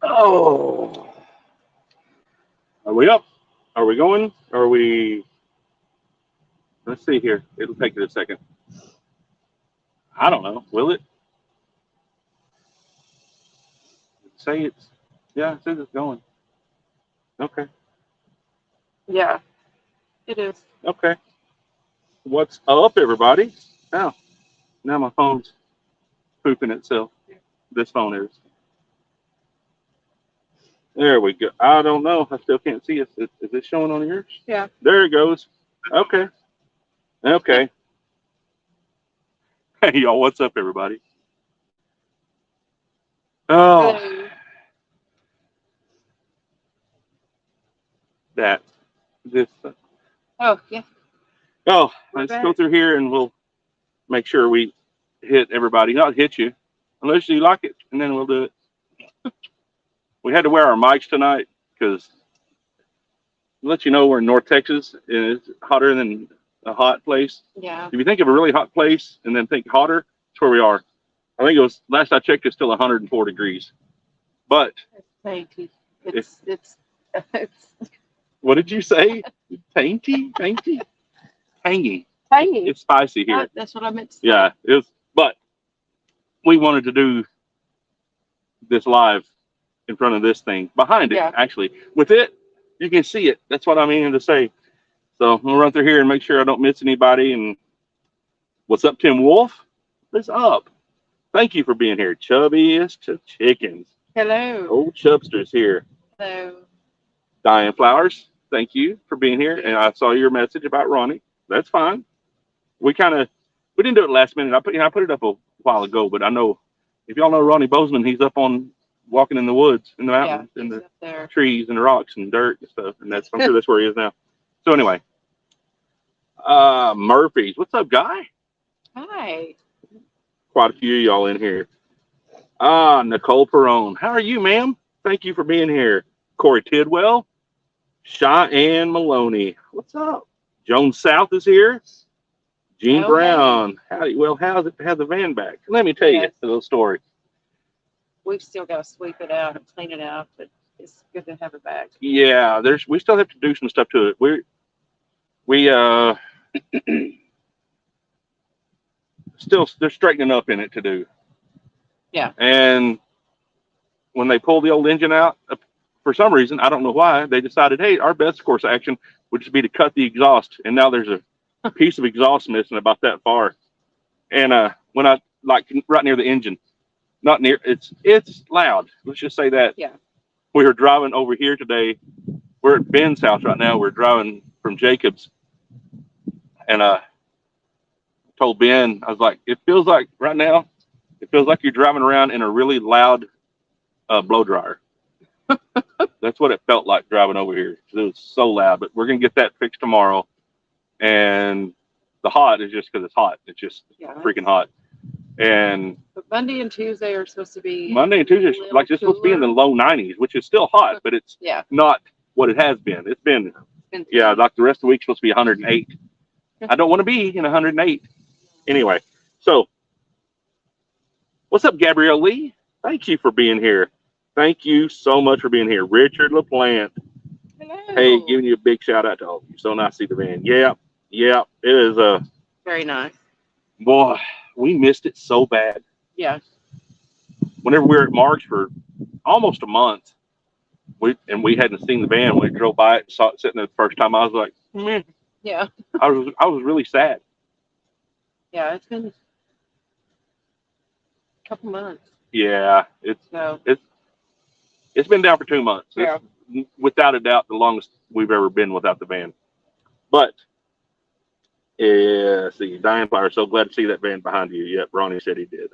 Oh, are we up? Are we going? Are we? Let's see here. It'll take it a second. I don't know. Will it? Say it's. Yeah, it says it's going. Okay. Yeah, it is. Okay. What's up, everybody? Oh, now my phone's pooping itself. This phone is. There we go. I don't know. I still can't see it. Is it showing on yours? Yeah. There it goes. Okay. Okay. Hey, y'all. What's up, everybody? Oh, Hello. that. This. Oh, yeah. Oh, We're let's go back. through here and we'll make sure we hit everybody. Not hit you, unless you like it, and then we'll do it. We had to wear our mics tonight because let you know we're in North Texas and it's hotter than a hot place. Yeah. If you think of a really hot place and then think hotter, that's where we are. I think it was last I checked, it's still 104 degrees. But It's dainty. It's what did you say? Tainty, tainty, tangy. tangy. It's spicy here. That's what I meant to say. Yeah, it was. But we wanted to do this live in front of this thing behind it. Yeah. Actually, with it, you can see it. That's what I mean to say. So we'll run through here and make sure I don't miss anybody. And what's up, Tim Wolf? What's up? Thank you for being here. Chubbiest of chickens. Hello. Old Chubster's here. Hello. Diane Flowers, thank you for being here. And I saw your message about Ronnie. That's fine. We didn't do it last minute. I put it up a while ago, but I know if y'all know Ronnie Bozeman, he's up on walking in the woods, in the mountains, in he's the up there. trees and the rocks and dirt and stuff. And I'm sure that's where he is now. So anyway, Murphy's. What's up, Guy? Hi. Quite a few of y'all in here. Nicole Perone. How are you, ma'am? Thank you for being here. Corey Tidwell. Cheyenne Maloney. What's up? Joan South is here. Gene Oh, Brown. Howdy. Well, how's it to have the van back? Let me tell you Yes. a little story. We've still got to sweep it out and clean it out, but it's good to have it back. Yeah, we still have to do some stuff to it. We still they're straightening up in it to do. Yeah. And when they pulled the old engine out, for some reason, I don't know why, they decided, hey, our best course of action would just be to cut the exhaust. And now there's a piece of exhaust missing about that far. And when I like right near the engine, not near, it's loud. Let's just say that. Yeah. We were driving over here today. We're at Ben's house right now. We're driving from Jacobs, and told Ben, I was like, it feels like right now, it feels like you're driving around in a really loud blow dryer. That's what it felt like driving over here. It was so loud, but we're gonna get that fixed tomorrow. And the hot is just because it's hot. It's just freaking hot. And but Monday and Tuesday are supposed to be Monday and Tuesday, like it's supposed to be in the low 90s, which is still hot, but it's not what it has been. It's been like the rest of the week's supposed to be 108. I don't want to be in 108. Anyway, so what's up, Gabrielle Lee? Thank you for being here. Thank you so much for being here. Richard LaPlante. Hello. Hey, giving you a big shout out to all of you. So nice to see the van. Yeah, it is very nice. Boy, we missed it so bad. Yeah. Whenever we were at Mark's for almost a month, we hadn't seen the van. We drove by it and saw it sitting there the first time. I was like, man. Yeah. I was really sad. Yeah, it's been a couple months. Yeah, it's been down for 2 months. Yeah. It's, without a doubt, the longest we've ever been without the van. But see, Diane Flower, so glad to see that van behind you. Yep, Ronnie said he did.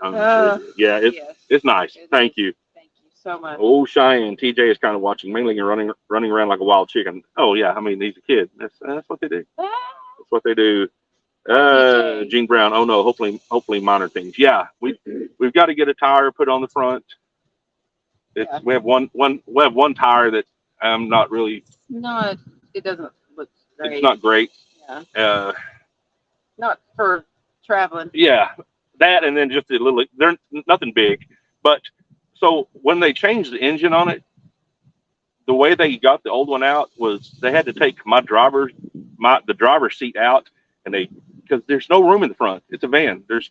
Yeah, it's nice. Thank you. Thank you so much. Oh, Cheyenne, TJ is kind of watching, mainly and running around like a wild chicken. Oh yeah, I mean he's a kid. That's what they do. That's what they do. Gene Brown. Oh no, hopefully minor things. Yeah, we've got to get a tire put on the front. We have one tire that I'm not really. No, it doesn't look great. It's not great. Yeah. Not for traveling. Yeah, that, and then just a little. They're nothing big, but so when they changed the engine on it, the way they got the old one out was they had to take the driver's seat out, and because there's no room in the front. It's a van. There's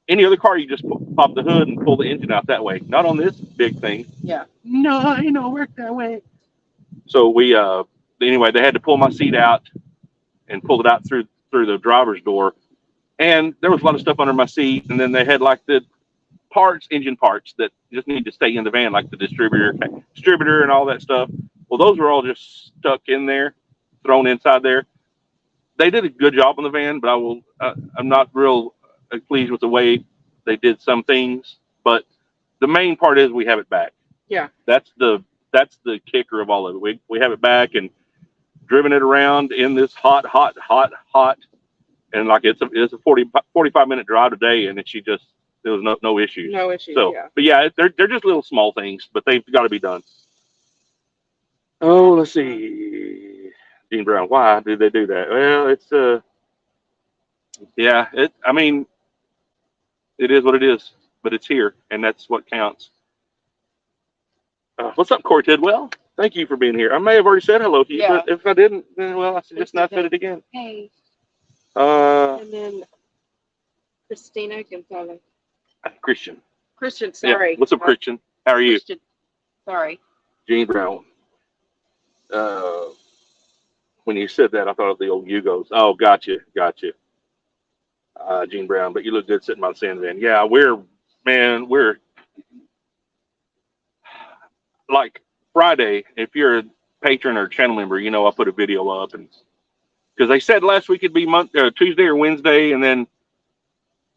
any other car, you just pop the hood and pull the engine out that way. Not on this big thing. Yeah. No, it don't work that way. So we anyway, they had to pull my seat out and pull it out through the driver's door, and there was a lot of stuff under my seat, and then they had like the engine parts that just need to stay in the van, like the distributor and all that stuff. Well, those were all just stuck in there, thrown inside there. They did a good job on the van, but I'm not real pleased with the way they did some things. But the main part is we have it back. Yeah. That's the kicker of all of it. We have it back and driven it around in this hot, and like it's a 45-minute drive today, and there was no issues. No issues. So, yeah. but yeah, they're just little small things, but they've got to be done. Oh, let's see, Gene Brown. Why did they do that? Well, it's yeah. I mean, it is what it is, but it's here, and that's what counts. What's up, Corey Tidwell? Thank you for being here. I may have already said hello to you, but if I didn't, then well, I should just not said it again. Hey. And then Christina Gonzalez. Christian, sorry. Yeah. What's up, Christian? How are you? Christian. Sorry. Gene Brown. When you said that, I thought of the old Yugos. Oh, gotcha. Gene Brown, but you look good sitting by the sand van. Yeah, we're like Friday. If you're a patron or channel member, you know I put a video up, and because they said last week it'd be Tuesday or Wednesday, and then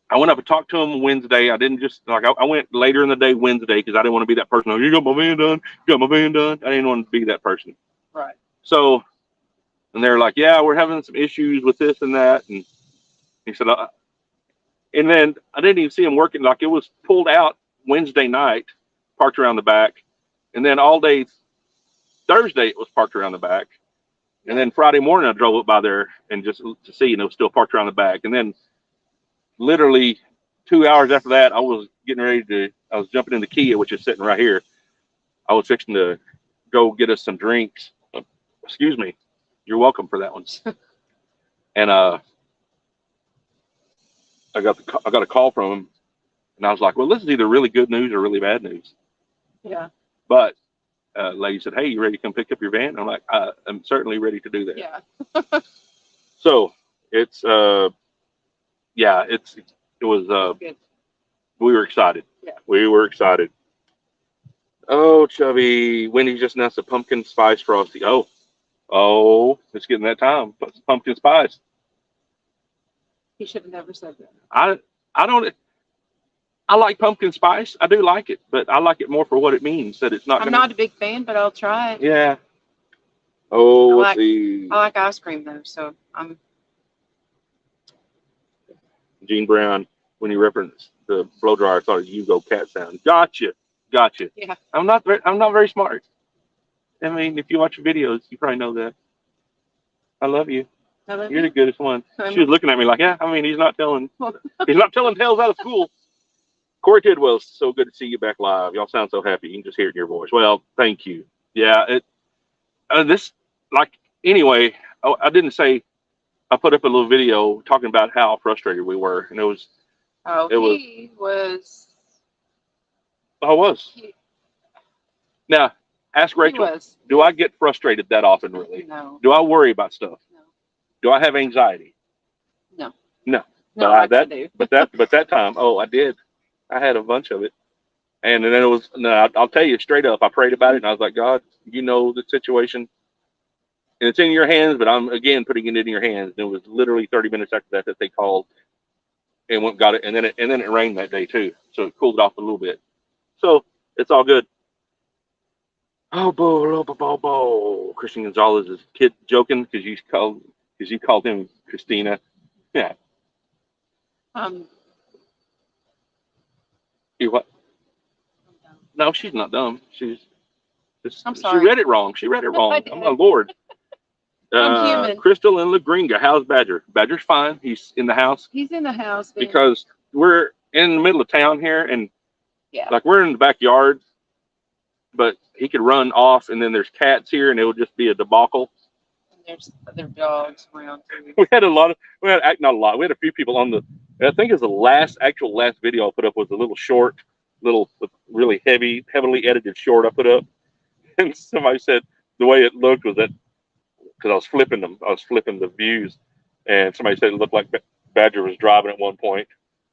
I went up and talked to them Wednesday. I didn't just I went later in the day Wednesday because I didn't want to be that person. Oh, you got my van done. You got my van done. I didn't want to be that person. Right. So, and they're like, yeah, we're having some issues with this and that, and he said, and then I didn't even see him working. Like it was pulled out Wednesday night, parked around the back, and then all day Thursday it was parked around the back, and then Friday morning I drove up by there and just to see, and it was still parked around the back, and then literally 2 hours after that, I was jumping in the Kia, which is sitting right here. I was fixing to go get us some drinks. Excuse me. You're welcome for that one. And I got a call from him, and I was like, well, this is either really good news or really bad news. Yeah. But lady said, hey, you ready to come pick up your van? I'm like, I'm certainly ready to do that. Yeah. So it's yeah, it was good. We were excited. Yeah. We were excited. Oh, Chubby, Wendy just announced a pumpkin spice frosty. Oh, it's getting that time. Pumpkin spice. He should have never said that. I like pumpkin spice. I do like it, but I like it more for what it means. That it's not. I'm not a big fan, but I'll try it. Yeah. Oh, let's see. I like ice cream though, so I'm. Gene Brown, when you referenced the blow dryer, I thought of Yugo cat sound. Gotcha. Yeah. I'm not very smart. I mean, if you watch your videos, you probably know that. I love you. You're the goodest one. She was looking at me like, yeah. I mean, he's not telling tales out of school. Corey Tidwell, so good to see you back live. Y'all sound so happy. You can just hear it in your voice. Well, thank you. Yeah. Anyway. I didn't say. I put up a little video talking about how frustrated we were, and it was. Oh, he was. I was. Now, ask Rachel. Do I get frustrated that often? Really? No. Do I worry about stuff? No. Do I have anxiety? No. No. No, But that time, I did. I had a bunch of it, and then it was. No, I'll tell you straight up. I prayed about it, and I was like, God, you know the situation, and it's in your hands. But I'm again putting it in your hands. And it was literally 30 minutes after that they called and went and got it, and then it rained that day too, so it cooled it off a little bit. So it's all good. Oh, bo. Christian Gonzalez is kid joking because you called him Christina. Yeah. You what? No, she's not dumb. I'm sorry. She read it wrong. Oh my Lord. I'm human. Crystal and La Gringa. How's Badger? Badger's fine. He's in the house. He's in the house because we're in the middle of town here, and Yeah. like we're in the backyard, but he could run off, and then there's cats here, and it would just be a debacle. And there's other dogs around too. We had a lot of, we had not a lot. We had a few people on the. I think it's the last video I put up was a little short, little really heavily edited short I put up, and somebody said the way it looked was that because I was flipping them, I was flipping the views, and somebody said it looked like Badger was driving at one point.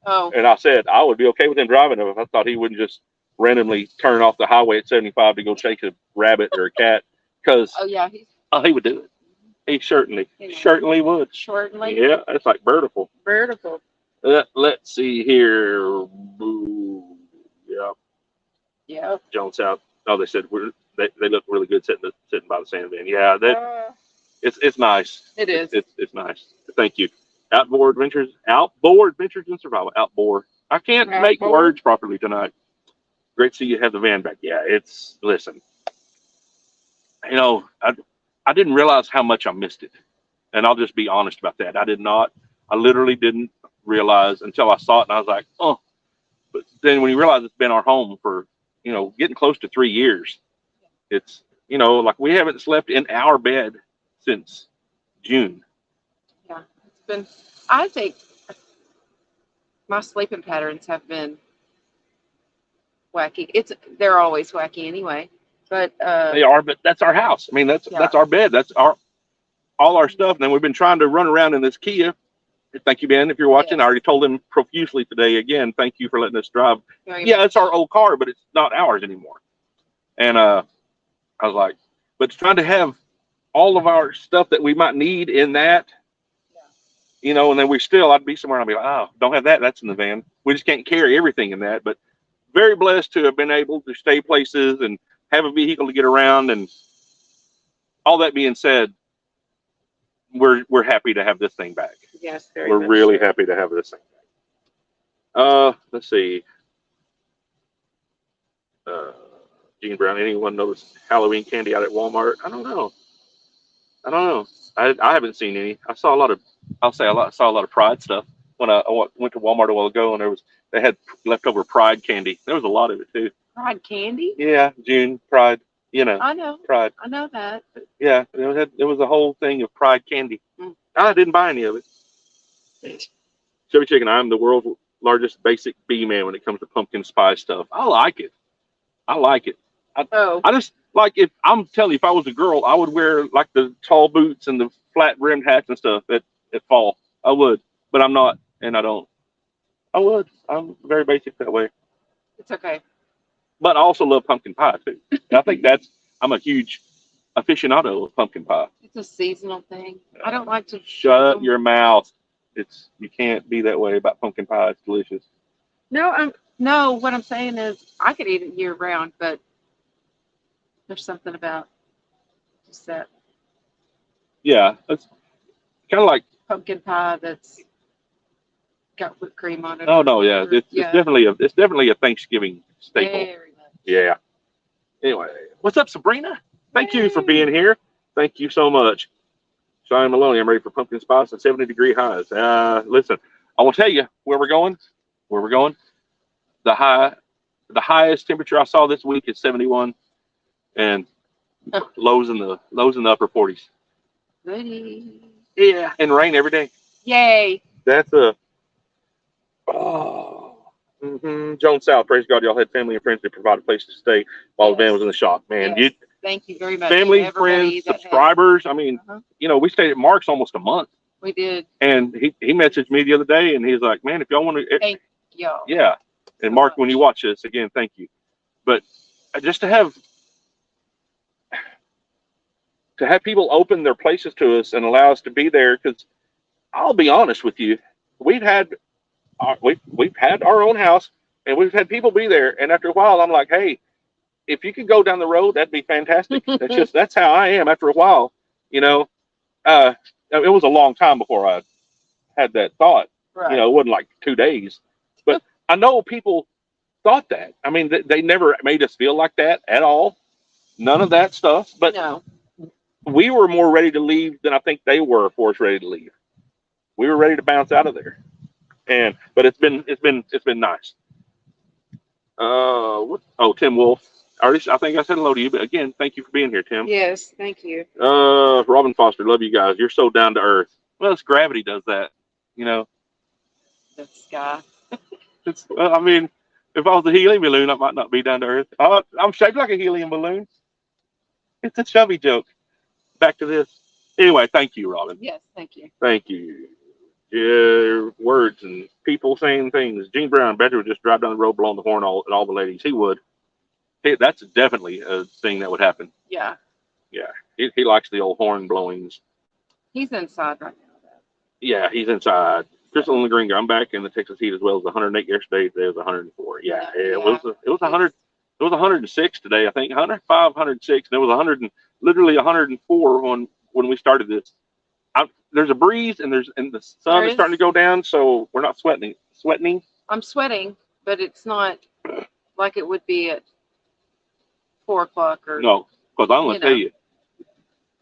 Oh. And I said I would be okay with him driving them if I thought he wouldn't just randomly turn off the highway at 75 to go chase a rabbit or a cat. Because Oh yeah, he would do it. He certainly would. Shortly. Yeah, that's like vertical. Vertical. Let's see here. Ooh, yeah. Yeah. Jones South. Oh, they said they look really good sitting by the sand van. Yeah, it's nice. It is. It's nice. Thank you. Outboard Adventures and Survival. Outboard. I can't make words properly tonight. Great to see you have the van back. Yeah, listen. You know, I didn't realize how much I missed it. And I'll just be honest about that. I literally didn't realize until I saw it, and I was like, oh. But then when you realize it's been our home for, getting close to 3 years, it's, like we haven't slept in our bed since June. Yeah, I think my sleeping patterns have been wacky. They're always wacky anyway, but they are, but that's our house. I mean, that's our bed. That's all our stuff. And then we've been trying to run around in this Kia. Thank you, Ben, if you're watching. Yes. I already told him profusely today. Again, thank you for letting us drive. It's our old car, but it's not ours anymore. And I was like, but trying to have all of our stuff that we might need in that, and then I'd be somewhere and I'd be like, oh, don't have that. That's in the van. We just can't carry everything in that. But very blessed to have been able to stay places and have a vehicle to get around. And all that being said, we're happy to have this thing back. Yes, we're really happy to have this thing back. Let's see. Gene Brown, anyone notice Halloween candy out at Walmart? I don't know. I haven't seen any. I saw a lot of Pride stuff when I went to Walmart a while ago, and they had leftover Pride candy. There was a lot of it too. Pride candy? Yeah, June Pride. I know. Pride. I know that. But... Yeah, there was a whole thing of Pride candy. I didn't buy any of it. Chevy Chicken, I'm the world's largest basic bee man when it comes to pumpkin spice stuff. I like it. I just like if I was a girl, I would wear like the tall boots and the flat brimmed hats and stuff at fall. I would, but I'm not, and I don't. I would. I'm very basic that way. It's okay. But I also love pumpkin pie too. I think I'm a huge aficionado of pumpkin pie. It's a seasonal thing. I don't like to. Shut your mouth. You can't be that way about pumpkin pie. It's delicious. No, what I'm saying is I could eat it year round, but there's something about just that. Yeah, it's kind of like pumpkin pie that's got whipped cream on it. Oh no, yeah, it's definitely a Thanksgiving staple. Very much. Yeah. Anyway, what's up, Sabrina? Thank you for being here. Thank you so much. Cheyenne Maloney, I'm ready for pumpkin spice and 70-degree highs. Listen, I will tell you where we're going. The highest temperature I saw this week is 71, and lows in the upper 40s. Goody. Yeah, and rain every day. Yay. That's Jones South, praise God, y'all had family and friends that provide a place to stay while the van was in the shop. Man, thank you very much. Family, friends, subscribers. I mean, we stayed at Mark's almost a month. We did. And he messaged me the other day, and he's like, man, if y'all want to. Thank y'all. Yeah. And Mark, when you watch this, again, thank you. But just to have people open their places to us and allow us to be there, because I'll be honest with you, we've had our own house, and we've had people be there, and after a while, I'm like, hey, if you could go down the road, that'd be fantastic. That's how I am. After a while, it was a long time before I had that thought. Right. It wasn't like 2 days, but I know people thought that. I mean, they never made us feel like that at all. None of that stuff. But no. We were more ready to leave than I think they were for us ready to leave. We were ready to bounce out of there. But it's been nice. Tim Wolf. I think I said hello to you, but again, thank you for being here, Tim. Yes, thank you. Robin Foster, love you guys. You're so down to earth. Well, it's gravity does that, you know. The sky. I mean, if I was a helium balloon, I might not be down to earth. I'm shaped like a helium balloon. It's a chubby joke. Back to this. Anyway, thank you, Robin. Yes, thank you. Thank you. Yeah, words and people saying things. Gene Brown, Badger would just drive down the road, blowing the horn at all the ladies. He would. That's definitely a thing that would happen. Yeah. Yeah, he likes the old horn blowings. He's inside right now, though. Yeah, he's inside. Crystal and the Green Guy. I'm back in the Texas heat as well. It was 108 yesterday. Today was 104. Yeah, it was 100. It was 106 today, I think. 105, 106. And it was literally 104 when we started this. There's a breeze and the sun is starting to go down, so we're not sweating. Sweating? I'm sweating, but it's not like it would be at 4 o'clock or. No, because I'm going to tell you,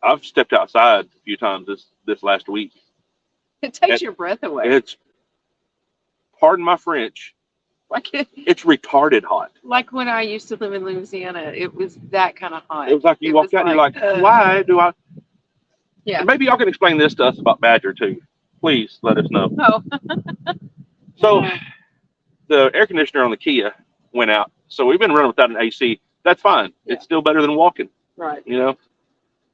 I've stepped outside a few times this last week. It takes your breath away. It's, pardon my French, it's retarded hot. Like when I used to live in Louisiana, it was that kind of hot. It was like you walk out and you're like, why do I? Yeah. And maybe y'all can explain this to us about Badger too. Please let us know. Oh. So the air conditioner on the Kia went out. So we've been running without an AC. That's fine. Yeah. It's still better than walking. Right. You know?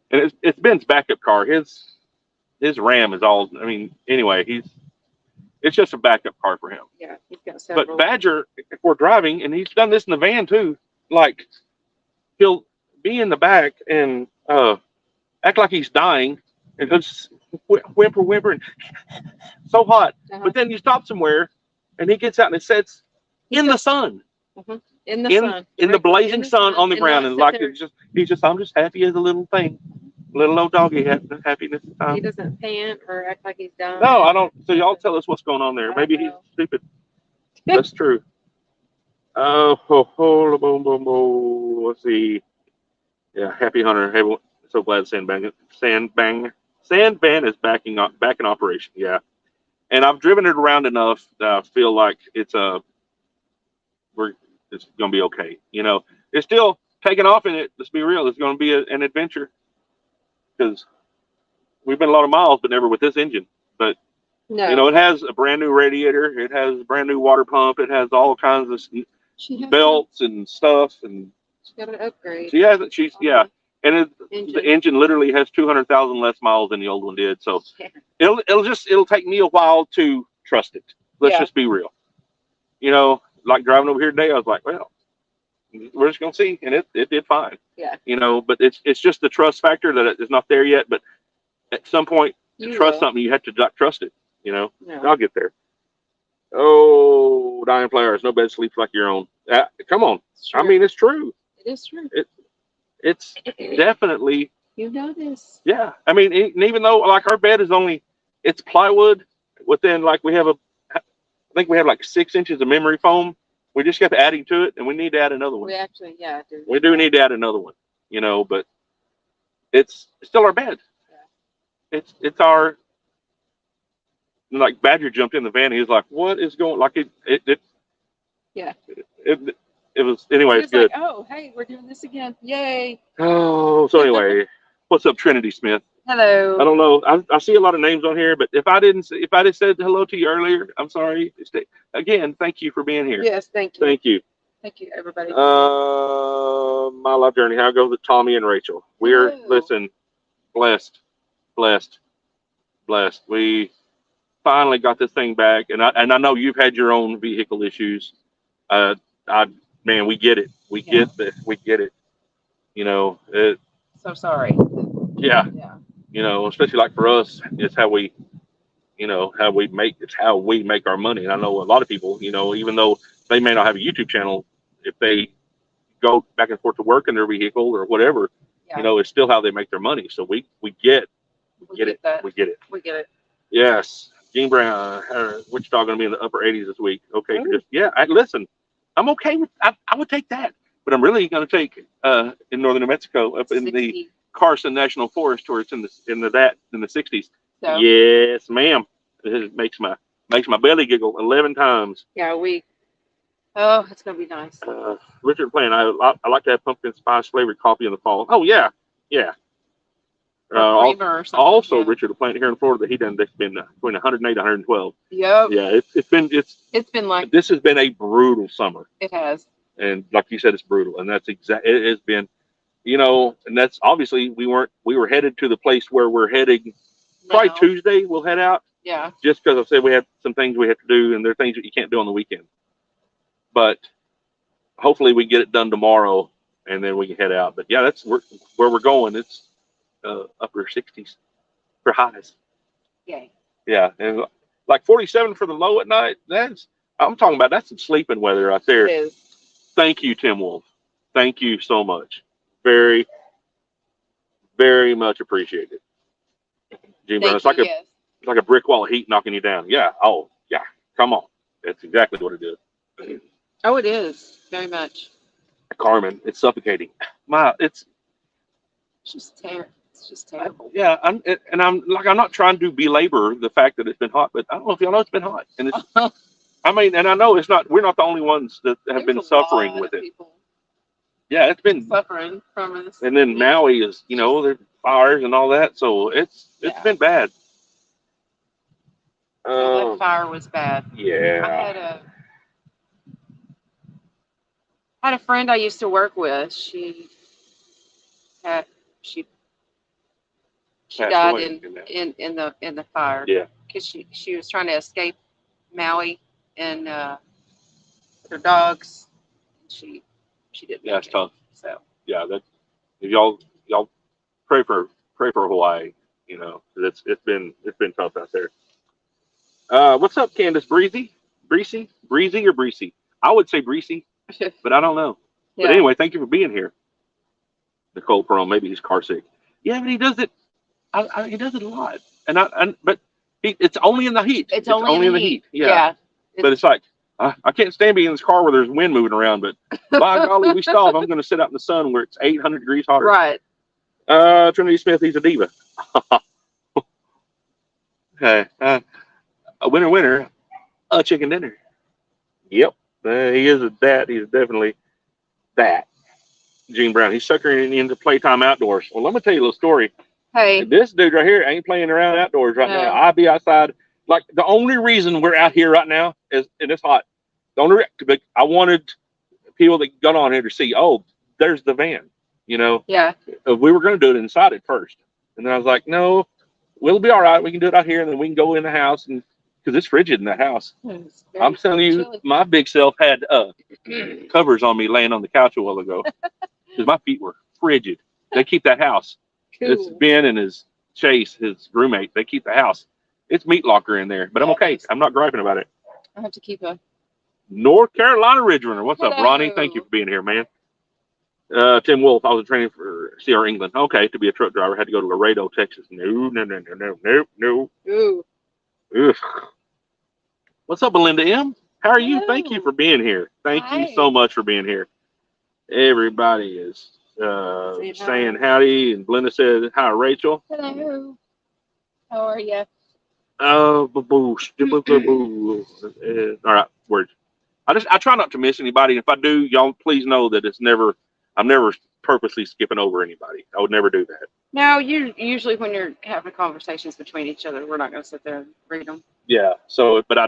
And it's Ben's backup car. His Ram is all, I mean, anyway, it's just a backup car for him. Yeah, he's got several. But Badger, if we're driving, and he's done this in the van too, like he'll be in the back and act like he's dying and just whimper and so hot. But then you stop somewhere and he gets out and it sits in the sun. In the sun. In the blazing sun on the ground, and like I'm just happy as a little thing. Little old doggy happiness time. He doesn't pant or act like he's dying. No, I don't. So y'all tell us what's going on there. Maybe he's stupid. That's true. Oh, boom, boom, boom. Let's see. Yeah, happy hunter. Hey, so glad Sandbang is back in operation. Yeah, and I've driven it around enough that I feel like it's gonna be okay. You know, it's still taking off in it. Let's be real. It's gonna be an adventure. Because we've been a lot of miles, but never with this engine. But you know, it has a brand new radiator, it has a brand new water pump, it has all kinds of belts and stuff, and she got an upgrade. She has it. And the engine literally has 200,000 less miles than the old one did. So it'll take me a while to trust it. Let's just be real. You know, like driving over here today, I was like, well, we're just gonna see, and it did fine. Yeah. You know, but it's just the trust factor that it's not there yet. But at some point, to trust something, you have to trust it. You know, I'll get there. Oh, dying players, no bed sleeps like your own. Come on, I mean, it's true. It is true. It's definitely. You know this. Yeah, I mean, even though like our bed is it's plywood. Within like I think we have like 6 inches of memory foam. We just kept adding to it, and we need to add another one. We actually, we do need to add another one, you know, but it's still our bed. Yeah. It's our, like Badger jumped in the van. He was like, "What is going?" Like it was anyway. It's good. Like, oh, hey, we're doing this again! Yay! Oh, so anyway, what's up, Trinity Smith? Hello. I don't know. I see a lot of names on here, but if I just said hello to you earlier, I'm sorry. Again, thank you for being here. Yes, thank you. Thank you. Thank you, everybody. My life journey. How goes it, Tommy and Rachel? We're blessed. We finally got this thing back, and I know you've had your own vehicle issues. Man, we get it. We get it. You know. So sorry. Yeah. You know, especially like for us, it's how we make our money. And I know a lot of people, you know, even though they may not have a YouTube channel, if they go back and forth to work in their vehicle or whatever, you know, it's still how they make their money. So we get it. Yes. Gene Brown, Wichita going to be in the upper 80s this week. Okay. Listen, I'm okay with, I would take that, but I'm really going to take, in northern New Mexico, up 60. In the Carson National Forest, where it's in the 60s. So, yes, ma'am. It makes my Makes my belly giggle 11 times. Yeah, oh, it's gonna be nice. Richard playing. I like to have pumpkin spice flavored coffee in the fall. Oh yeah, yeah. Or creamer or something. Also, yeah. Richard, the plant here in Florida, the heat index has been between 108 and 112. Yep. Yeah, It's been like this has been a brutal summer. it has. And like you said, it's brutal, and that's it has been, and that's obviously we were headed to the place where we're heading. Probably Tuesday we'll head out. Yeah. Just because I said we had some things we have to do, and there are things that you can't do on the weekend. But hopefully we get it done tomorrow, and then we can head out. But yeah, that's where we're going. It's upper 60s for highs. Yay. Yeah, and like 47 for the low at night. I'm talking about that's some sleeping weather right there. It is. Thank you, Tim Wolf. Thank you so much. Very, very much appreciated. Jim Brown, it's like a brick wall of heat knocking you down. Yeah. Oh, yeah. Come on. That's exactly what it is. Oh, it is very much. Carmen, it's suffocating. It's just terrible. It's just terrible. Yeah, I'm not trying to belabor the fact that it's been hot, but I don't know if y'all know it's been hot, and it's. I mean, and I know we're not the only ones that have been suffering with it. Yeah, it's been suffering from this. And then Maui is, there's fires and all that, so it's been bad. That fire was bad. Yeah. I had a friend I used to work with. She died in the fire. Yeah. Because she was trying to escape Maui and her dogs. She didn't. Yeah, it's tough. So yeah, if y'all pray for Hawaii, it's been tough out there. What's up, Candace? Breezy or Breezy? I would say Breezy, but I don't know. Yeah. But anyway, thank you for being here. Nicole Pearl, maybe he's car sick. Yeah, but he does it. He does it a lot, but it's only in the heat. It's only in the heat. Yeah. But it's like I can't stand being in this car where there's wind moving around. But by golly, we stop. I'm going to sit out in the sun where it's 800 degrees hotter. Right. Trinity Smith, he's a diva. Okay. A winner, a chicken dinner. Yep. He is that. He's definitely that. Gene Brown. He's suckering into playtime outdoors. Well, let me tell you a little story. Hey. This dude right here ain't playing around outdoors right now. I'll be outside. Like, the only reason we're out here right now is, and it's hot. I wanted people that got on here to see, oh, there's the van, Yeah. We were going to do it inside at first. And then I was like, no, we'll be all right. We can do it out here, and then we can go in the house, and because it's frigid in the house. I'm telling you, chilly. My big self had covers on me laying on the couch a while ago because my feet were frigid. They keep that house. Cool. It's Ben and his Chase, his roommate. They keep the house. It's meat locker in there, but I'm okay. I'm not griping about it. I have to keep a North Carolina Ridge Runner. What's Hello. Up, Ronnie? Thank you for being here, man. Tim Wolf, I was training for CR England. Okay, to be a truck driver, I had to go to Laredo, Texas. No. Ooh. Ugh. What's up, Belinda M? How are you? Thank you for being here. Thank you so much for being here. Everybody is saying howdy, and Belinda said hi, Rachel. Hello. How are you? All right, words. I try not to miss anybody. If I do, y'all please know that I'm never purposely skipping over anybody. I would never do that. No, usually when you're having conversations between each other, we're not going to sit there and read them. Yeah. So, but I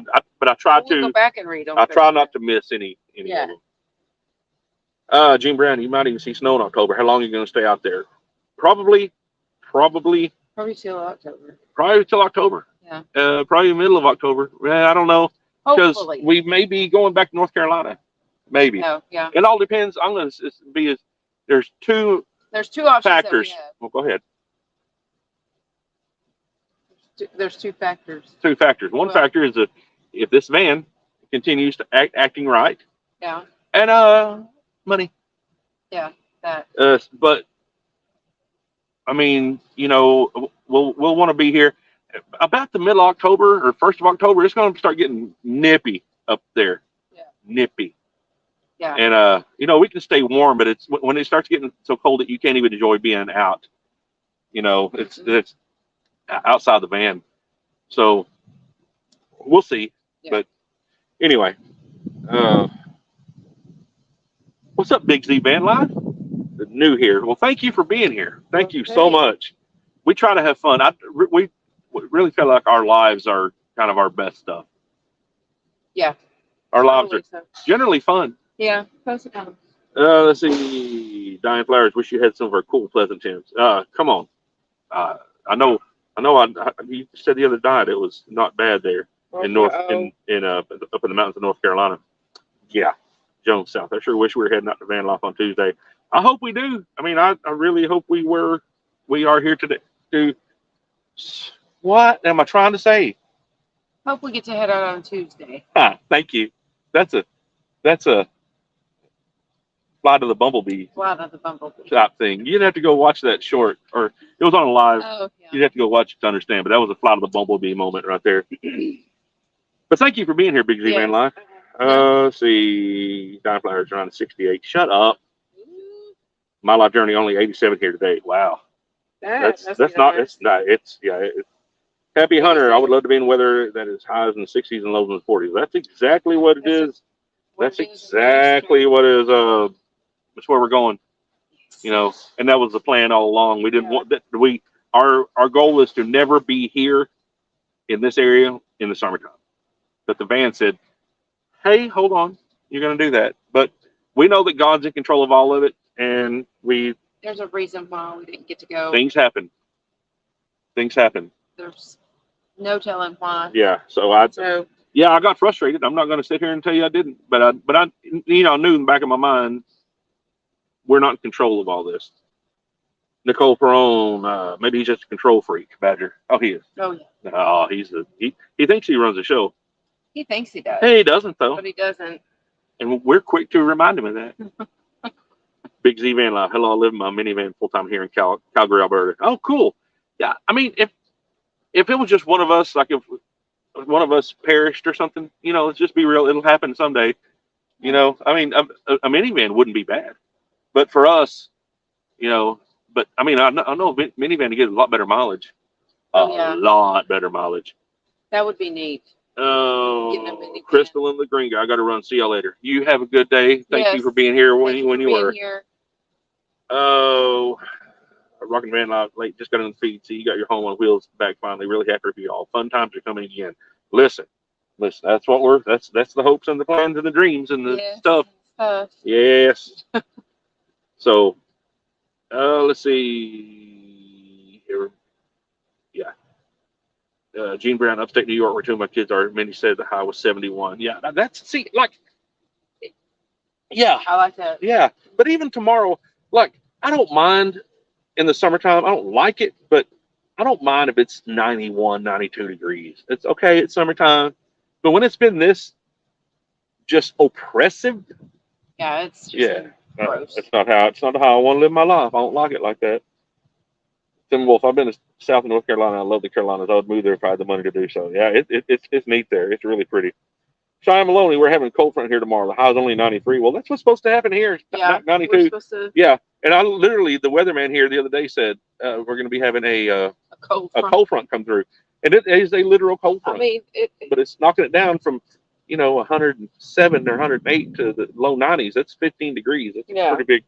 try to go back and read them. I try not to miss any of them. Gene Brown, you might even see snow in October. How long are you going to stay out there? Probably till October. Probably till October. Yeah. Probably middle of October. I don't know. Because Hopefully. we may be going back to North Carolina. Maybe. Oh, yeah. It all depends. I'm going to be there's two options factors. Well, go ahead. There's two factors. Two factors. One factor is that if this van continues to acting right. Yeah. And money. Yeah, that. But I mean, we'll want to be here about the middle of October or 1st of October. It's going to start getting nippy up there. Yeah. Nippy. Yeah. And we can stay warm, but it's when it starts getting so cold that you can't even enjoy being out. It's outside the van. So we'll see. Yeah. But anyway, what's up, Big Z Band Live? New here. Well, thank you for being here. Thank you so Okay. much. We try to have fun. We really feel like our lives are kind of our best stuff. Yeah. Our lives are Probably so. generally fun. Yeah. Post it down. Let's see. Dying Flowers. Wish you had some of our cool, pleasant Tims. Come on. I know. You said the other night it was not bad there in North in up in the mountains of North Carolina. Yeah, Jones South. I sure wish we were heading out to Van Life on Tuesday. I hope we do. I mean, I really hope we are here today. To what am I trying to say? Hope we get to head out on Tuesday. Thank you. That's a fly to the bumblebee Fly to the bumblebee. type thing. You'd have to go watch that short, or it was on a live. Oh, yeah. You'd have to go watch it to understand. But that was a fly to the bumblebee moment right there. But thank you for being here, Big Z Man Live. Let's see. Dying Flowers around 68. Shut up. My life journey only 87 here today. Wow. That's not. It's not. It's Happy Hunter. I would love to be in weather that is highs in the 60s and lows in the 40s. That's exactly what it is. That's exactly what is. That's where we're going. You know, and that was the plan all along. We didn't want that. Our goal is to never be here in this area in the summertime. But the van said, "Hey, hold on, you're going to do that." But we know that God's in control of all of it, and there's a reason why we didn't get to go. Things happen. There's no telling why. Yeah. So I got frustrated. I'm not going to sit here and tell you I didn't, but I knew in the back of my mind, we're not in control of all this. Nicole Perone, maybe he's just a control freak, Badger. Oh, he is. Oh, yeah. Oh, he thinks he runs the show. He thinks he does. Hey, he doesn't, though. But he doesn't. And we're quick to remind him of that. Big Z Van Life. Hello, I live in my minivan full time here in Calgary, Alberta. Oh, cool. Yeah, I mean, if it was just one of us, like if one of us perished or something, let's just be real. It'll happen someday. I mean, a minivan wouldn't be bad, but for us, but I mean, I know minivan to get a lot better mileage. A lot better mileage. That would be neat. Oh, Crystal and the Green Guy. I got to run. See y'all later. You have a good day. Thank you for being here when you were. Here. Oh, Rockin' Van Life late. Just got in the feed. See, you got your home on wheels back finally. Really happy for you all. Fun times are coming again. Listen. That's what that's the hopes and the plans and the dreams and the stuff. Yes. So, let's see here. Yeah. Gene Brown, upstate New York, where two of my kids are. Minnie said the high was 71. Yeah, yeah. I like that. Yeah, but even tomorrow, I don't mind in the summertime. I don't like it, but I don't mind if it's 91, 92 degrees. It's okay. It's summertime. But when it's been this just oppressive. Yeah, it's just gross. It's not how I want to live my life. I don't like it like that. Tim Wolf, I've been to South North Carolina. I love the Carolinas. I would move there if I had the money to do so. Yeah, it's neat there. It's really pretty. Cheyenne Maloney, we're having a cold front here tomorrow. The high is only 93. Well, that's what's supposed to happen here. Yeah, 92. Yeah, and I literally, the weatherman here the other day said we're going to be having a cold front come through, and it is a literal cold front. I mean, but it's knocking it down from 107 or 108 to the low 90s. That's 15 degrees. That's pretty big.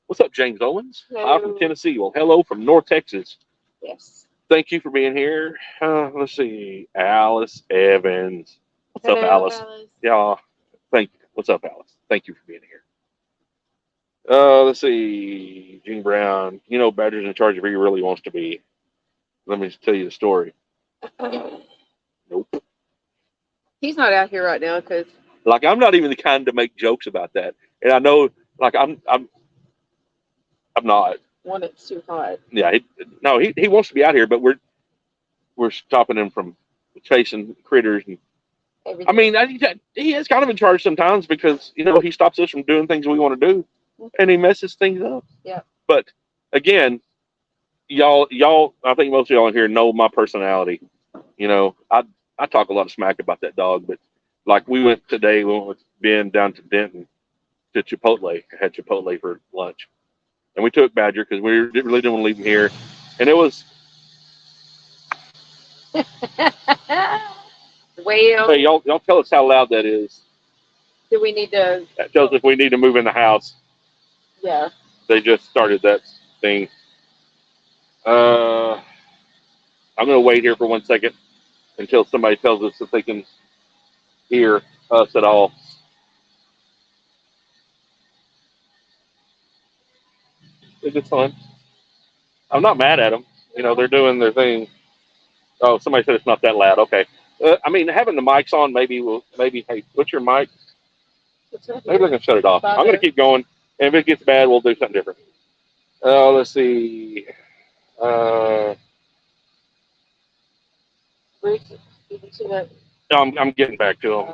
What's up, James Owens? I'm from Tennessee. Well, hello from North Texas. Yes. Thank you for being here. Let's see. Alice Evans. What's up, Alice? Yeah. Thank you. What's up, Alice? Thank you for being here. Let's see. Gene Brown. Badger's in charge of who he really wants to be. Let me tell you the story. Nope. He's not out here right now because. I'm not even the kind to make jokes about that, and I know, I'm not. One, it's too hot. Yeah, he wants to be out here, but we're stopping him from chasing critters and. Everything. I mean, he is kind of in charge sometimes because he stops us from doing things we want to do, and he messes things up. Yeah. But again, y'all, I think most of y'all in here know my personality. I talk a lot of smack about that dog, but we went with Ben down to Denton to Chipotle. I had Chipotle for lunch. And we took Badger because we really didn't want to leave him here. And it was Well, Hey, y'all tell us how loud that is. do we need to? That tells us we need to move in the house. Yeah. They just started that thing. I'm gonna wait here for 1 second until somebody tells us if they can hear us at all. Is it fun? I'm not mad at them. You know, they're doing their thing. Oh, somebody said it's not that loud. Okay. I mean, having the mics on maybe. Hey, what's your mic? Maybe they can shut it off. I'm gonna keep going, and if it gets bad, we'll do something different. Let's see. Uh, no, I'm getting back to them.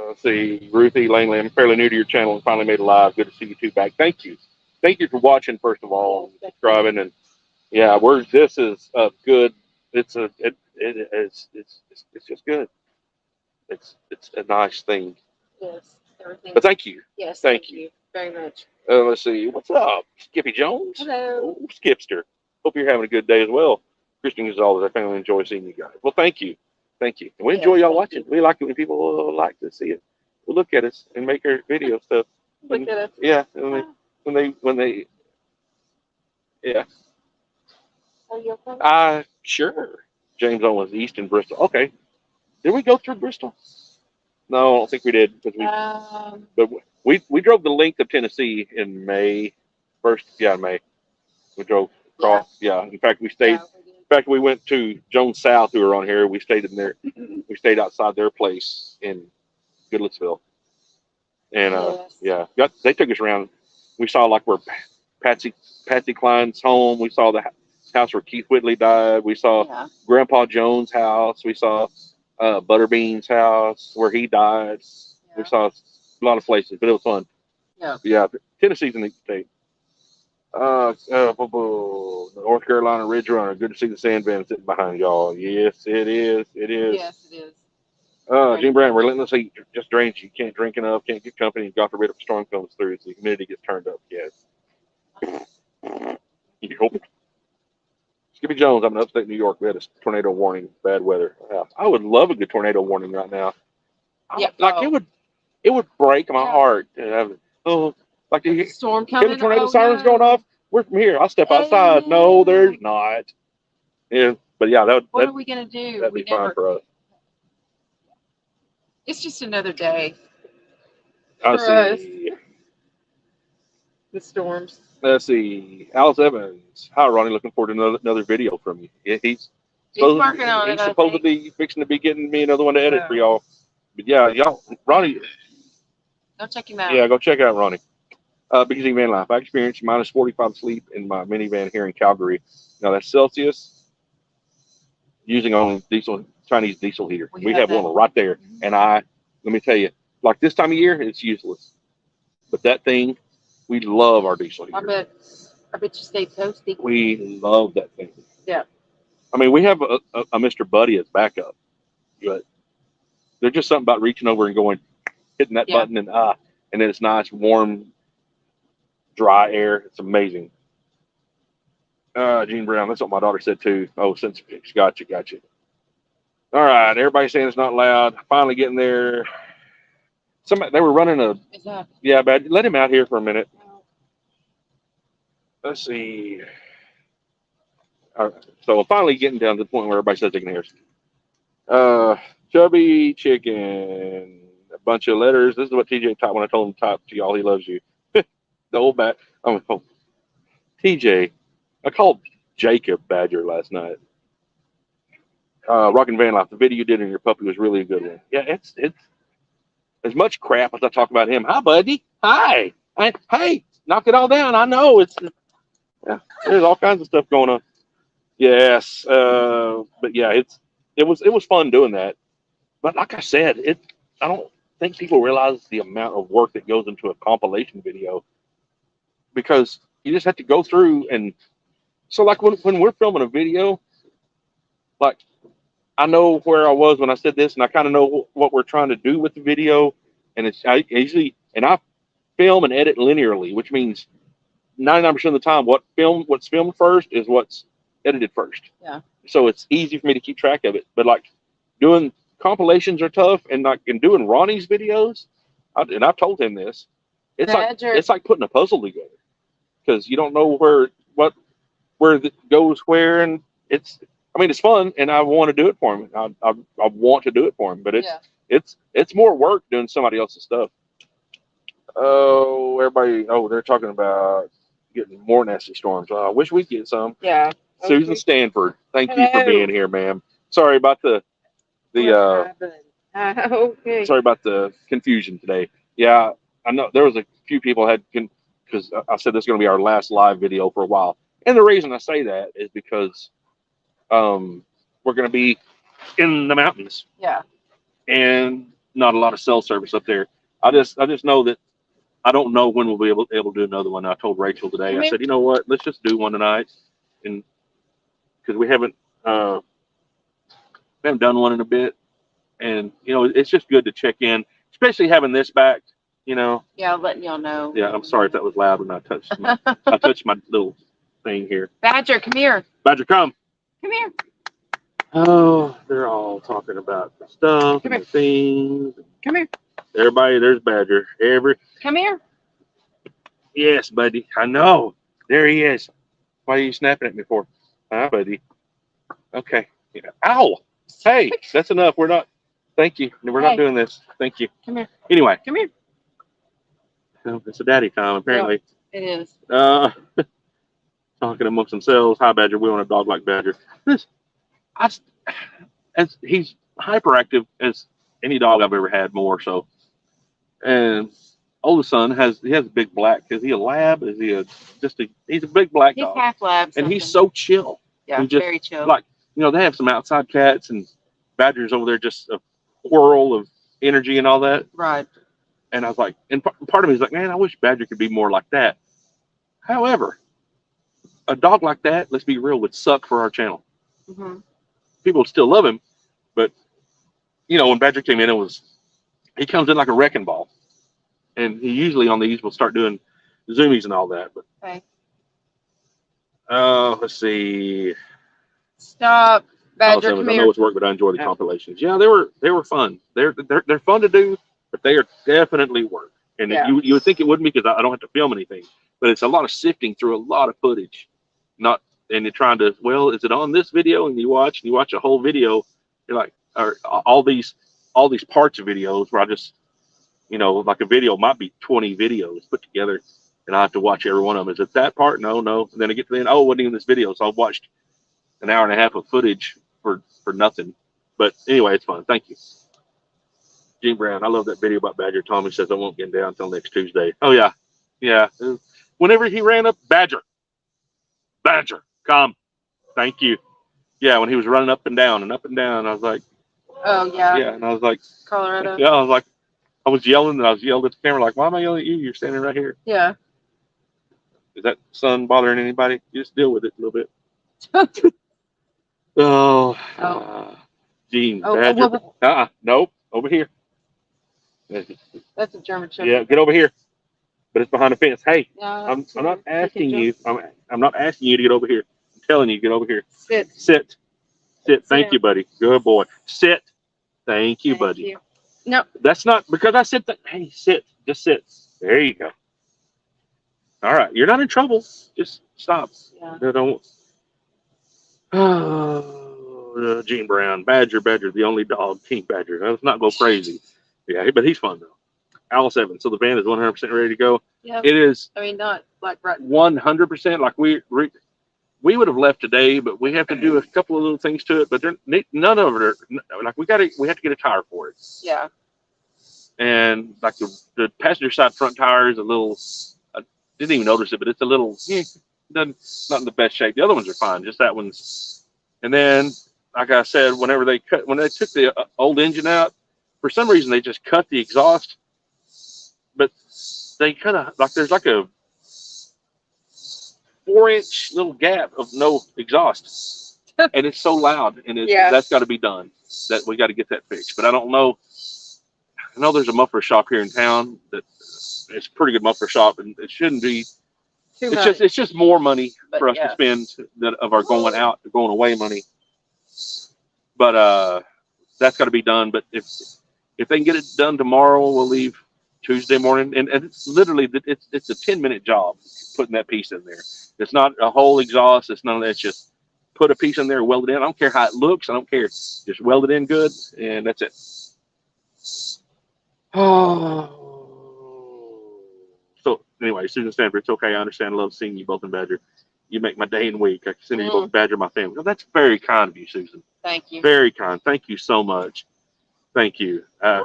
Let's see, Ruthie Langley. I'm fairly new to your channel and finally made it live. Good to see you two back. Thank you. Thank you for watching first of all, and subscribing, and yeah, this is good. It's just good. It's a nice thing. Yes. Everything. But thank you. Yes. Thank you very much. Let's see. What's up, Skippy Jones? Hello. Oh, Skipster. Hope you're having a good day as well. Christian as always, I family enjoy seeing you guys. Well, thank you. Thank you. And we enjoy y'all watching. We like it when people like to see it. We look at us and make our video stuff. Look at us. Yeah. When they yeah. Are you okay? Sure. James Owen was east in Bristol. Okay. Did we go through Bristol? No, I don't think we did. But we drove the length of Tennessee in May. May. We drove across. Yeah. In fact, we stayed. In fact, we went to Jones South, who were on here. We stayed in there. We stayed outside their place in Goodlettsville. And they took us around. We saw like where Patsy Cline's home. We saw the house where Keith Whitley died. We saw Grandpa Jones' house. We saw Butterbean's house where he died. Yeah. We saw a lot of places, but it was fun. Yeah. Tennessee's a neat state. North Carolina Ridge Runner. Good to see the sand van sitting behind y'all. Yes, it is. It is. Yes, it is. Jim Brown, relentless heat just drains you. Can't drink enough, can't get company. God forbid if a storm comes through, so the humidity gets turned up. Yes. Skippy Jones, I'm in upstate New York. We had a tornado warning, bad weather. I would love a good tornado warning right now. It would break my heart. Like the storm coming. The tornado sirens going off. We're from here. I'll step outside. No, there's not. Yeah, but yeah, what are we gonna do? That'd be fine for us. It's just another day. I see. The storms. Let's see. Alice Evans. Hi, Ronnie. Looking forward to another video from you. Yeah, he's working on it. He's supposed to be fixing to be getting me another one to edit for y'all. But yeah, y'all, Ronnie. Go check him out. Yeah, go check out Ronnie. Because van life. I experienced minus 45 sleep in my minivan here in Calgary. Now that's Celsius. Using only Chinese diesel heater. We have one right there. And let me tell you, like this time of year, it's useless. But that thing, we love our diesel heater. I bet you stay toasty. We love that thing. Yeah. I mean, we have a Mr. Buddy as backup, but there's just something about reaching over and hitting that button and then it's nice, warm, dry air. It's amazing. Gene Brown, that's what my daughter said too. Oh, since gotcha. All right, everybody's saying it's not loud. Finally getting there. They were running but let him out here for a minute. Let's see. All right, so finally getting down to the point where everybody says they can hear us. Chubby chicken, a bunch of letters. This is what TJ typed when I told him to type to y'all. He loves you. The old bat. TJ. I called Jacob Badger last night. Rockin' Van Life. The video you did on your puppy was really a good one. Yeah, it's as much crap as I talk about him. Hi, buddy. Hi. Hey, knock it all down. I know there's all kinds of stuff going on. Yes, but yeah, it was fun doing that. But like I said, I don't think people realize the amount of work that goes into a compilation video, because you just have to go through so like when we're filming a video, like I know where I was when I said this, and I kind of know what we're trying to do with the video, and I film and edit linearly, which means 99% of the time what's filmed first is what's edited first. Yeah. So it's easy for me to keep track of it. But like doing compilations are tough, and like in doing Ronnie's videos, and I've told him this, Badger. it's like putting a puzzle together because you don't know where it goes where, and it's I mean it's fun, and I want to do it for him. I want to do it for him, but it's more work doing somebody else's stuff. Oh, everybody! Oh, they're talking about getting more nasty storms. I wish we'd get some. Yeah. Susan Stanford, thank you for being here, ma'am. Sorry about the okay. sorry about the confusion today. Yeah, I know there was a few people had because I said this is going to be our last live video for a while, and the reason I say that is because we're going to be in the mountains. Yeah. And not a lot of cell service up there. I just know that I don't know when we'll be able to do another one. I told Rachel today. I said, you know what? Let's just do one tonight, and because we haven't done one in a bit, and it's just good to check in, especially having this back. Yeah, letting y'all know. Yeah, I'm sorry if that was loud when I touched my little thing here. Badger, come here. Badger, come. Come here. Oh, they're all talking about the stuff and the things. Come here. Everybody, there's Badger. Come here. Yes, buddy. I know. There he is. Why are you snapping at me for? Huh, buddy? Okay. Yeah. Ow! Hey, that's enough. We're not. Thank you. We're not doing this. Thank you. Come here. Anyway. Come here. Oh, it's a daddy time, apparently. Yeah, it is. Talking amongst themselves. Hi, Badger. We want a dog like Badger. As he's hyperactive as any dog I've ever had, more so. And oldest son has a big black. Is he a lab? Is he he's a big black dog. He's half lab. And he's so chill. Yeah, very chill. Like, they have some outside cats, and Badger's over there just a whirl of energy and all that. Right. And I was like, and part of me is like, man, I wish Badger could be more like that. However, a dog like that, let's be real, would suck for our channel. Mm-hmm. People still love him, but when Badger came in, he comes in like a wrecking ball, and he usually on these will start doing zoomies and all that. But let's see. Stop, Badger. Come I here. know it's work, but I enjoy the compilations. Yeah, they were fun. They're fun to do, but they are definitely work. And you would think it wouldn't, because I don't have to film anything, but it's a lot of sifting through a lot of footage. And you're trying to, is it on this video? And you watch a whole video. You're like, or all these parts of videos where I just, like a video might be 20 videos put together, and I have to watch every one of them. Is it that part? No. And then I get to the end. Oh, it wasn't even this video. So I've watched an hour and a half of footage for nothing. But anyway, it's fun. Thank you. Gene Brown, I love that video about Badger. Tommy says I won't get down until next Tuesday. Oh yeah. Yeah. Whenever he ran up, Badger, come. Thank you. Yeah, when he was running up and down, I was like, oh yeah. Yeah, and I was like, Colorado. Yeah, I was yelling, and I was yelling at the camera like, why am I yelling at you? You're standing right here. Yeah. Is that sun bothering anybody? You just deal with it a little bit. Gene, Badger. Nope, over here. That's a German Shepherd. Yeah, get over here. But it's behind the fence. Hey, no, I'm not asking you. I'm not asking you to get over here. I'm telling you, get over here. Sit. Thank you, buddy. Good boy. Sit. Thank you, buddy. You. No. That's not because I said that. Hey, sit. Just sit. There you go. All right. You're not in trouble. Just stop. Yeah. Don't. Oh, Gene Brown. Badger, the only dog. King Badger. Let's not go crazy. Yeah, but he's fun, though. Alice Evans. So the van is 100% ready to go. Yeah. It is. I mean, not like right. 100%. Like we would have left today, but we have to do a couple of little things to it. But none of it are like we have to get a tire for it. Yeah. And like the passenger side front tire is a little. I didn't even notice it, but it's a little. Not in the best shape. The other ones are fine. Just that one's. And then, like I said, when they took the old engine out, for some reason they just cut the exhaust. But they kind of there's like a 4-inch little gap of no exhaust, and it's so loud, and that's got to be done. That we got to get that fixed. But I don't know. I know there's a muffler shop here in town that it's a pretty good muffler shop, and it shouldn't be. It's just more money for us to spend of our going away money. But that's got to be done. But if they can get it done tomorrow, we'll leave Tuesday morning. And it's literally it's a 10-minute job putting that piece in there. It's not a whole exhaust. It's none of that. It's just put a piece in there, weld it in. I don't care how it looks. I don't care. Just weld it in good, and that's it. Oh. So anyway, Susan Stanford, it's okay. I understand. I love seeing you both in Badger. You make my day and week. I consider you both Badger my family. Well, that's very kind of you, Susan. Thank you. Very kind. Thank you so much. Thank you. Okay.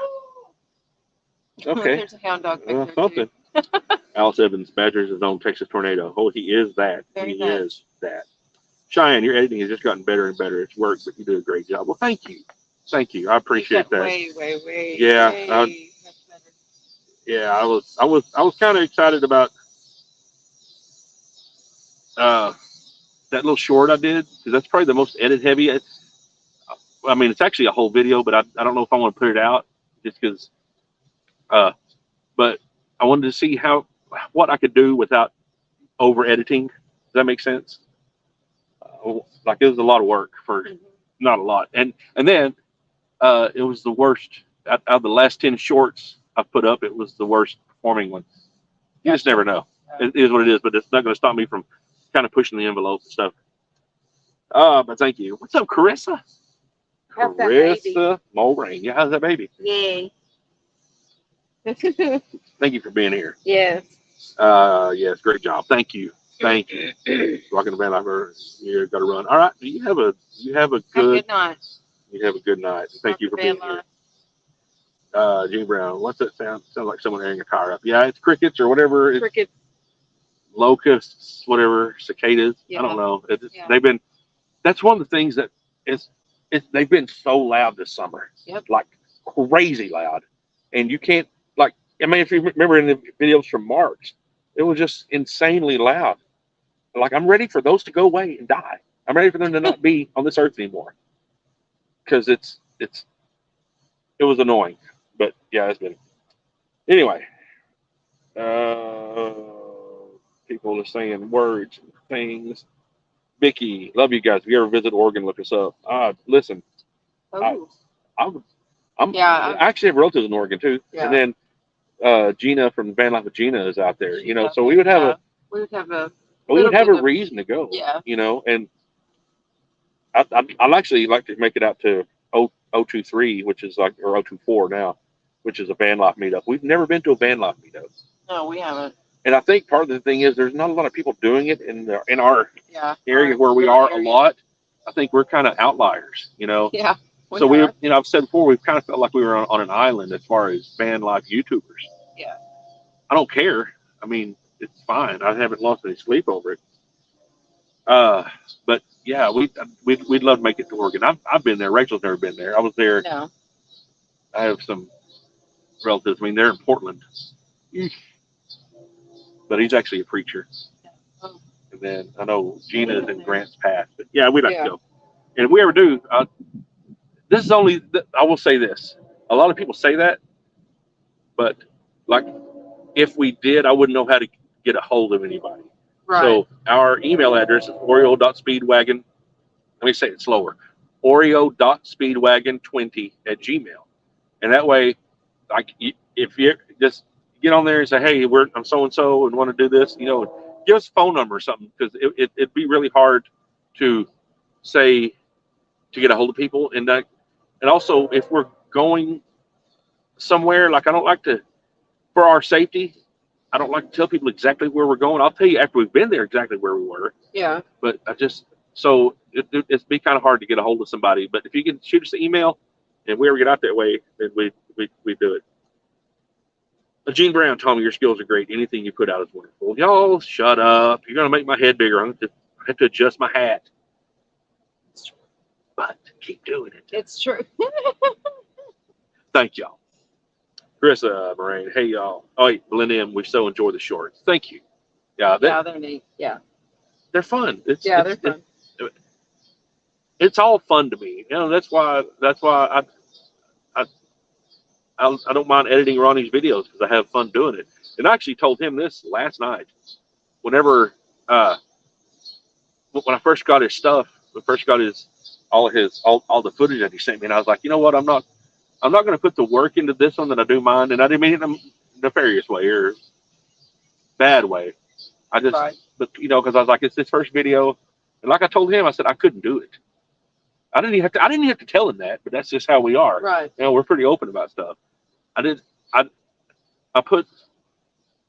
There's a hound dog picture Something. too. Alice Evans, Badger's his own Texas tornado. Oh, he is that. Very He much. is that. Cheyenne, your editing has just gotten better and better. It's work, but you do a great job. Well, thank you. Thank you. I appreciate that. Way Yeah, much better. Yeah, I was kind of excited about that little short I did, because that's probably the most edit heavy. I mean, it's actually a whole video, but I don't know if I want to put it out just because. But I wanted to see what I could do without over editing. Does that make sense? Like, it was a lot of work for not a lot, and then it was the worst out of the last 10 shorts I've put up. It was the worst performing one. You just never know. It is what it is, but it's not going to stop me from kind of pushing the envelope and stuff. But thank you. What's up, Carissa? How's that baby? Carissa Mulrain. Yeah, how's that baby? Yay. Thank you for being here. Yes. Yes, great job. Thank you. Thank you. Rocking the band life. You got to run. All right. You have a good night. You have a good night. Thank you for being here. Jimmy Brown. What's that sound? Sounds like someone airing a car up. Yeah, it's crickets or whatever. Crickets. Locusts, whatever, cicadas. Yeah. I don't know. Yeah. That's one of the things that they've been so loud this summer. Yep. Like crazy loud. And you can't, like, I mean, if you remember in the videos from March, it was just insanely loud. Like, I'm ready for those to go away and die. I'm ready for them to not be on this earth anymore. Because it was annoying. But yeah, it's been. Anyway. People are saying words and things. Vicky, love you guys. If you ever visit Oregon, look us up. Listen, Oh. I Yeah. actually have relatives in Oregon too. Yeah. And then Gina from the Van Life of Gina is out there. So we would have a reason to go. Yeah. And I'd actually like to make it out to 023, which is like, or 024 now, which is a van life meetup. We've never been to a van life meetup. No, we haven't. And I think part of the thing is there's not a lot of people doing it in our area where we are a lot. I think we're kind of outliers, Yeah. So I've said before, we've kind of felt like we were on an island as far as van life YouTubers. Yeah. I don't care. I mean, it's fine. I haven't lost any sleep over it. But yeah, we'd love to make it to Oregon. I've been there. Rachel's never been there. I was there. No. I have some relatives. I mean, they're in Portland. But he's actually a preacher. Oh. And then I know Gina's in Grants Pass. But yeah, we'd like to go. And if we ever do, this is only, I will say this. A lot of people say that, but like, if we did, I wouldn't know how to get a hold of anybody. Right. So our email address is oreo.speedwagon. Let me say it slower. oreo.speedwagon20@gmail. And that way, like, if you just get on there and say, hey, I'm so-and-so and want to do this, give us a phone number or something, because it'd be really hard to say, to get a hold of people. And also, if we're going somewhere, like, I don't like to, for our safety, I don't like to tell people exactly where we're going. I'll tell you after we've been there exactly where we were. Yeah. But it'd be kind of hard to get a hold of somebody. But if you can shoot us an email and we ever get out that way, then we do it. Gene Brown told me your skills are great. Anything you put out is wonderful. Y'all, shut up. You're going to make my head bigger. I have to adjust my hat. But keep doing it. It's true. Thank y'all. Carissa Moraine, hey y'all. Oh, wait, Belinda M, we so enjoy the shorts. Thank you. Yeah, they're neat. Yeah. They're fun. They're fun. It's all fun to me. That's why I don't mind editing Ronnie's videos, because I have fun doing it. And I actually told him this last night. Whenever when I first got his stuff, when I first got his all the footage that he sent me, and I was like, you know what, I'm not going to put the work into this one that I do mine, and I didn't mean it in a nefarious way or bad way. I just, Right. but because I was like, it's this first video, and like I told him, I said I couldn't do it. I didn't even have to tell him that, but that's just how we are. Right. We're pretty open about stuff. I did, I, I put,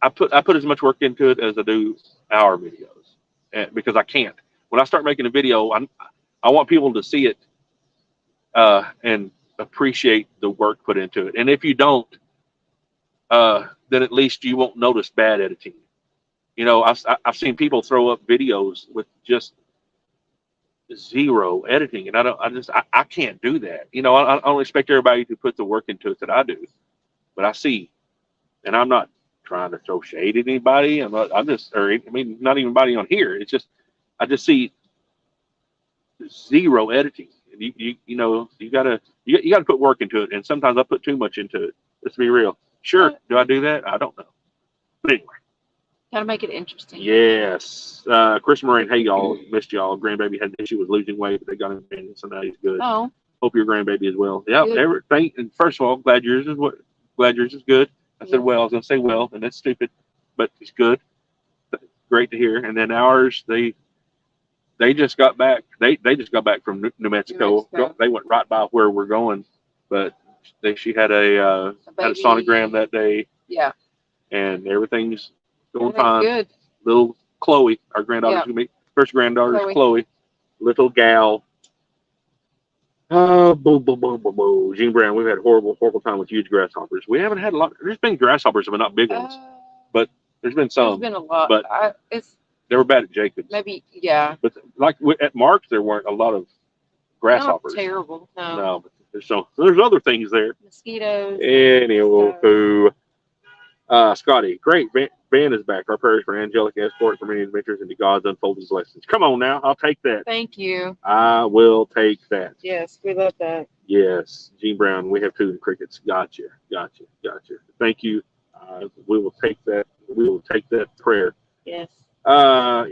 I put as much work into it as I do our videos, and because I can't. When I start making a video, I want people to see it, and appreciate the work put into it. And if you don't, then at least you won't notice bad editing. I've seen people throw up videos with just zero editing, and I can't do that. I don't expect everybody to put the work into it that I do, but I see, and I'm not trying to throw shade at anybody. I'm just, or I mean, not even anybody on here. It's just, I just see zero editing. You gotta put work into it, and sometimes I put too much into it. Let's be real. Sure, do I do that? I don't know, but anyway. Gotta make it interesting. Yes. Chris Moran, hey y'all, missed y'all. Grandbaby had an issue with losing weight, but they got him in, so now he's good. Oh. Hope your grandbaby is well. Yeah, Good. everything. And first of all, glad yours is good. I said, Yes. well, I was gonna say well, and that's stupid, but it's good. Great to hear. And then ours, they just got back. They just got back from New Mexico. They went right by where we're going, but she had a sonogram that day. Yeah. And everything's going Everything's fine. good. Little Chloe, our granddaughter's gonna be first granddaughter is Chloe, little gal. Oh, boo, boo, boo, boo, boo. Gene Brown, we've had horrible time with huge grasshoppers. We haven't had a lot. There's been grasshoppers, but not big ones. But there's been some. There's been a lot. But they were bad at Jacobs. Maybe, yeah. But like at Mark's, there weren't a lot of grasshoppers. Not terrible. No, but there's other things there. Mosquitoes. Anywho, Scotty, great. Ben is back. Our prayers for angelic escort for many adventures into God's unfolding blessings. Come on now, I'll take that. Thank you. I will take that. Yes, we love that. Yes, Gene Brown, we have 2 crickets. Gotcha. Thank you. We will take that. We will take that prayer. Yes.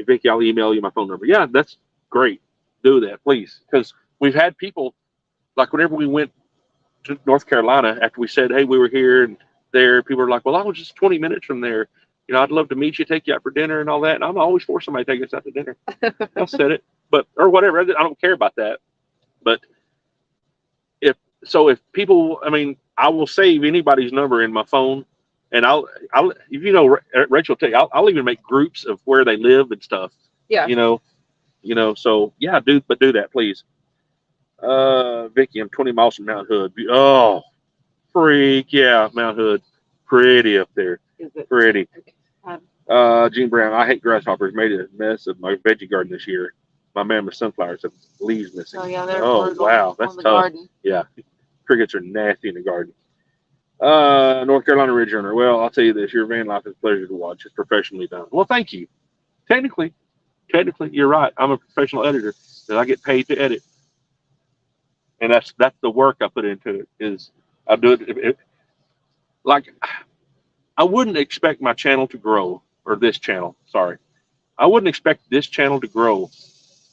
Vicky, I'll email you my phone number. Yeah, that's great. Do that, please, because we've had people like whenever we went to North Carolina after we said, hey, we were here and there. People are like, well, I was just 20 minutes from there. I'd love to meet you, take you out for dinner and all that. And I'm always for somebody to take us out to dinner. I'll set it, or whatever. I don't care about that. But if people, I will save anybody's number in my phone, and I'll Rachel will tell you, I'll even make groups of where they live and stuff. Yeah. So yeah, do that, please. Vicky, I'm 20 miles from Mount Hood. Oh, freak, yeah, Mount Hood, pretty up there. Is it? Pretty. Okay. Gene Brown, I hate grasshoppers. Made a mess of my veggie garden this year. My mammoth sunflowers have leaves missing. Oh yeah, they're wow, that's tough. Garden. Yeah, crickets are nasty in the garden. North Carolina Ridge Runner. Well, I'll tell you this: your van life is a pleasure to watch. It's professionally done. Well, thank you. Technically, you're right. I'm a professional editor, and I get paid to edit, and that's the work I put into it. Is I do it like I wouldn't expect my channel to grow. Or this channel, sorry. I wouldn't expect this channel to grow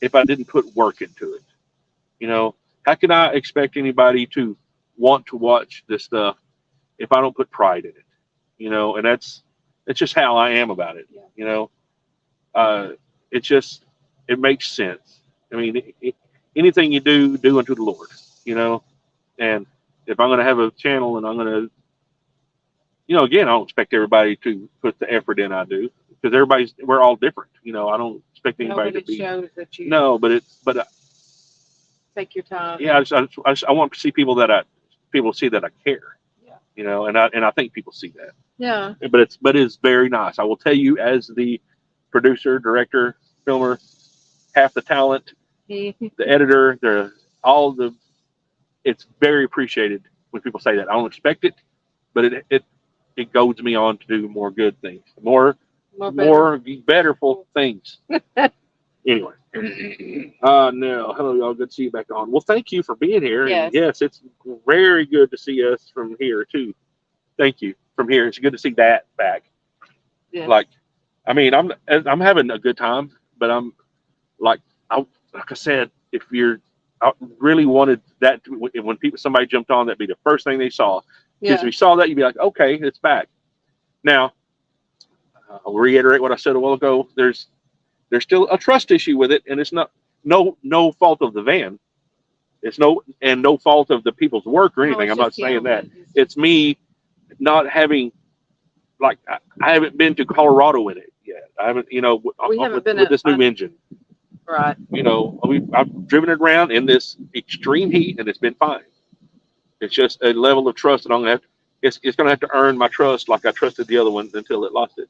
if I didn't put work into it. How can I expect anybody to want to watch this stuff if I don't put pride in it? And it's just how I am about it. Yeah. It makes sense. Anything you do unto the Lord, and if I'm going to have a channel and I'm going to, again, I don't expect everybody to put the effort in I do, because we're all different. I don't expect anybody to be. Shows that you take your time. Yeah, I want to see people see that I care. Yeah. And I think people see that. Yeah. But it's very nice. I will tell you, as the producer, director, filmer, half the talent, the editor, it's very appreciated when people say that. I don't expect it, but it goads me on to do more good things, more betterful things. Anyway, no, hello y'all, good to see you back on. Well, thank you for being here. Yes. And yes, it's very good to see us from here too. Thank you from here. It's good to see that back. Yes. Like, I'm having a good time, but I'm like I said, if you're I really wanted that when somebody jumped on, that'd be the first thing they saw. Because Yeah. if you saw that, you'd be like, okay, it's back. Now, I'll reiterate what I said a while ago. There's still a trust issue with it, and it's not no fault of the van. It's no fault of the people's work or No, anything. it's I'm not just saying him. that. It's me not having, like, I haven't been to Colorado in it yet. I haven't, We haven't been with this new engine. right. I've driven it around in this extreme heat, and it's been fine. It's just a level of trust that I'm gonna have. It's gonna have to earn my trust, like I trusted the other one until it lost it.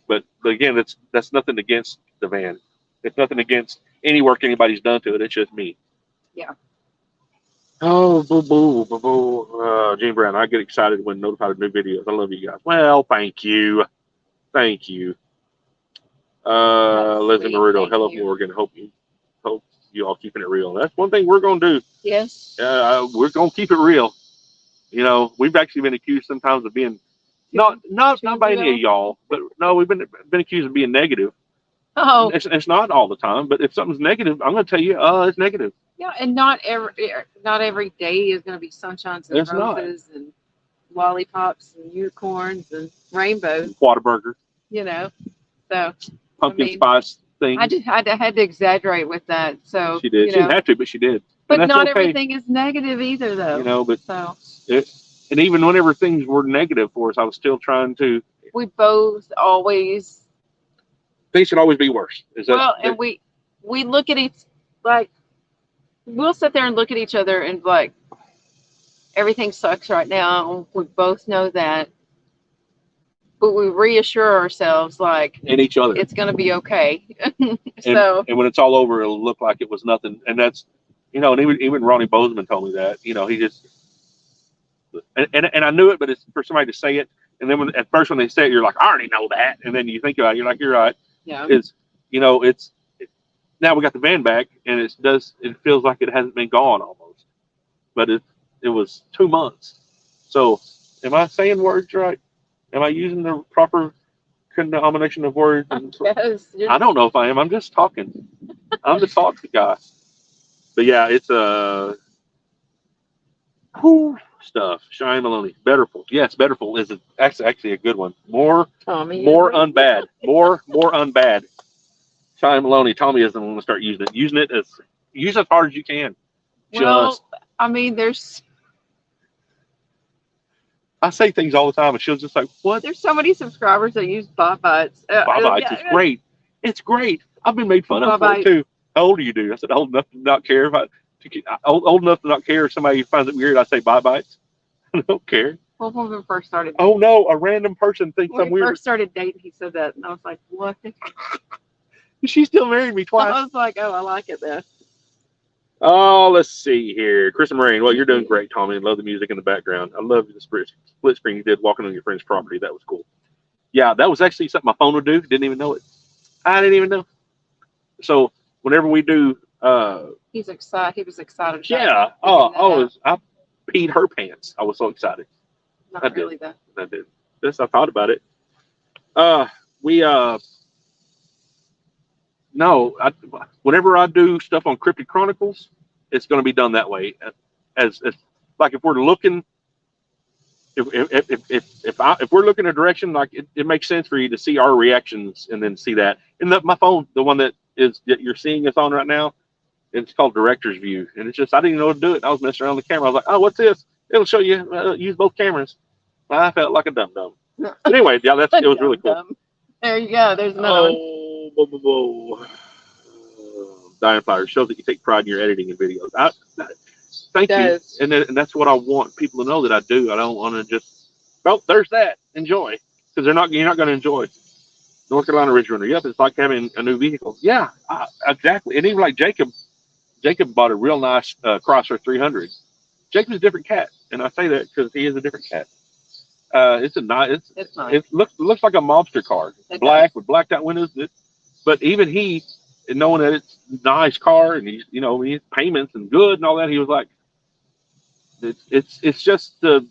But again, that's nothing against the van. It's nothing against any work anybody's done to it. It's just me. Yeah. Oh, boo boo boo boo. Gene Brown, I get excited when notified of new videos. I love you guys. Well, thank you. Thank you. Leslie sweet. Marudo, Thank hello, you. Morgan. Hope you all keeping it real. That's one thing we're gonna do. Yes. We're gonna keep it real. We've actually been accused sometimes of being not by any of y'all, but no, we've been accused of being negative. Oh. It's not all the time, but if something's negative, I'm gonna tell you, it's negative. Yeah, and not every day is going to be sunshines and It's not. roses and lollipops and unicorns and rainbows. Whataburger, So pumpkin spice thing. I had to exaggerate with that. So She did. She didn't have to, but she did. But and that's not okay. everything is negative either, though. But so and even whenever things were negative for us, I was still trying to. We both always. Things should always be worse. And we look at each we'll sit there and look at each other and everything sucks right now. We both know that, but we reassure ourselves and each other it's going to be okay. and when it's all over, it'll look like it was nothing. And that's and even Ronnie Bozeman told me that. He just and I knew it, but it's for somebody to say it. And then at first when they say it, you're like, I already know that. And then you think about it, you're like, you're right. Yeah. Now we got the van back, and it feels like it hasn't been gone almost, but it was 2 months. So, am I saying words right? Am I using the proper combination of words? Yes, I don't know if I am. I'm just talking. I'm the talk guy. But yeah, it's stuff. Shine Maloney. Betterful. Yes, Betterful is actually a good one. More unbad. More unbad. Shine Maloney. Tommy isn't going to start using it. Use it as hard as you can. I say things all the time, and she'll just like, what? There's so many subscribers that use Bot Bites. Bot Bites is great. It's great. I've been made fun of for it too. How old are you, dude? I said, old enough to not care old enough to not care if somebody finds it weird. I say Bot Bites. I don't care. Well, when we first started. Oh no, a random person thinks I'm weird. When we first started dating, he said that, and I was like, what? She still married me twice. I was like, oh, I like it then. Oh, let's see here. Chris and Marine, well, you're doing great, Tommy. I love the music in the background. I love the split screen you did walking on your friend's property. That was cool. Yeah, that was actually something my phone would do. Didn't even know it. I didn't even know. So whenever we do, he's excited. He was excited. Yeah. I peed her pants. I was so excited. Not really though. I did. This I thought about it. Whenever I do stuff on Cryptid Chronicles, it's going to be done that way. As like if we're looking, if we're looking a direction, like it makes sense for you to see our reactions and then see that. And my phone, the one that you're seeing us on right now, it's called Director's View, and it's just I didn't even know how to do it. I was messing around with the camera. I was like, oh, what's this? It'll show you use both cameras. I felt like a dum dum. Anyway, yeah, it was really cool. There you go. There's another one. Diamond Flowers shows that you take pride in your editing and videos. Thank you, and that's what I want people to know that I do. I don't want to just, there's that. Enjoy, because you're not going to enjoy North Carolina Ridge Runner. Yep, it's like having a new vehicle. Yeah, exactly. And even like Jacob bought a real nice Crosser 300. Jacob's a different cat, and I say that because he is a different cat. It's nice. It looks like a mobster car, black with blacked out windows. But even he, knowing that it's a nice car and he's payments and good and all that, he was like, it's just the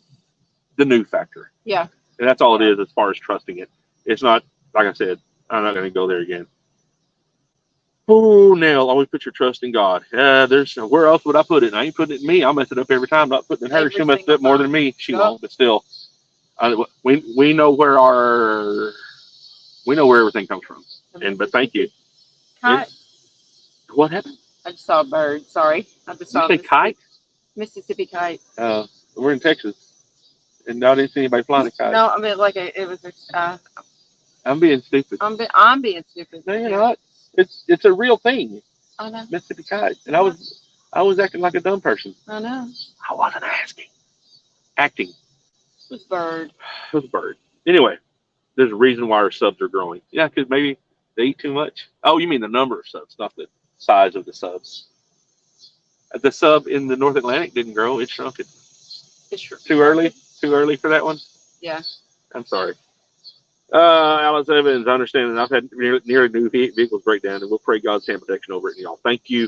new factor. Yeah. And that's all it is as far as trusting it. It's not, like I said, I'm not going to go there again. Oh, Nell, always put your trust in God. There's where else would I put it? I ain't putting it in me. I'll mess it up every time. Not putting it in her. Every She'll mess it single up more than time. me. She Yup. won't, but still, we know where we know where everything comes from. And but thank you. Kite. What happened? I just saw a bird. Sorry. I just Did you saw say kite? Mississippi kite. We're in Texas, and I didn't see anybody flying a kite. No, I mean like it was. I'm being stupid. I'm being stupid. No, you're not. It's a real thing, I know. Mississippi kite, and I was acting like a dumb person. I know. I wasn't asking. Acting. It was bird. It was a bird. Anyway, there's a reason why our subs are growing. Yeah, because maybe they eat too much. Oh, you mean the number of subs, not the size of the subs. The sub in the North Atlantic didn't grow. It shrunk. Too early? Too early for that one? Yeah. I'm sorry. Alice Evans, I understand that I've had nearly new vehicles break down, and we'll pray God's hand protection over it. And y'all, thank you.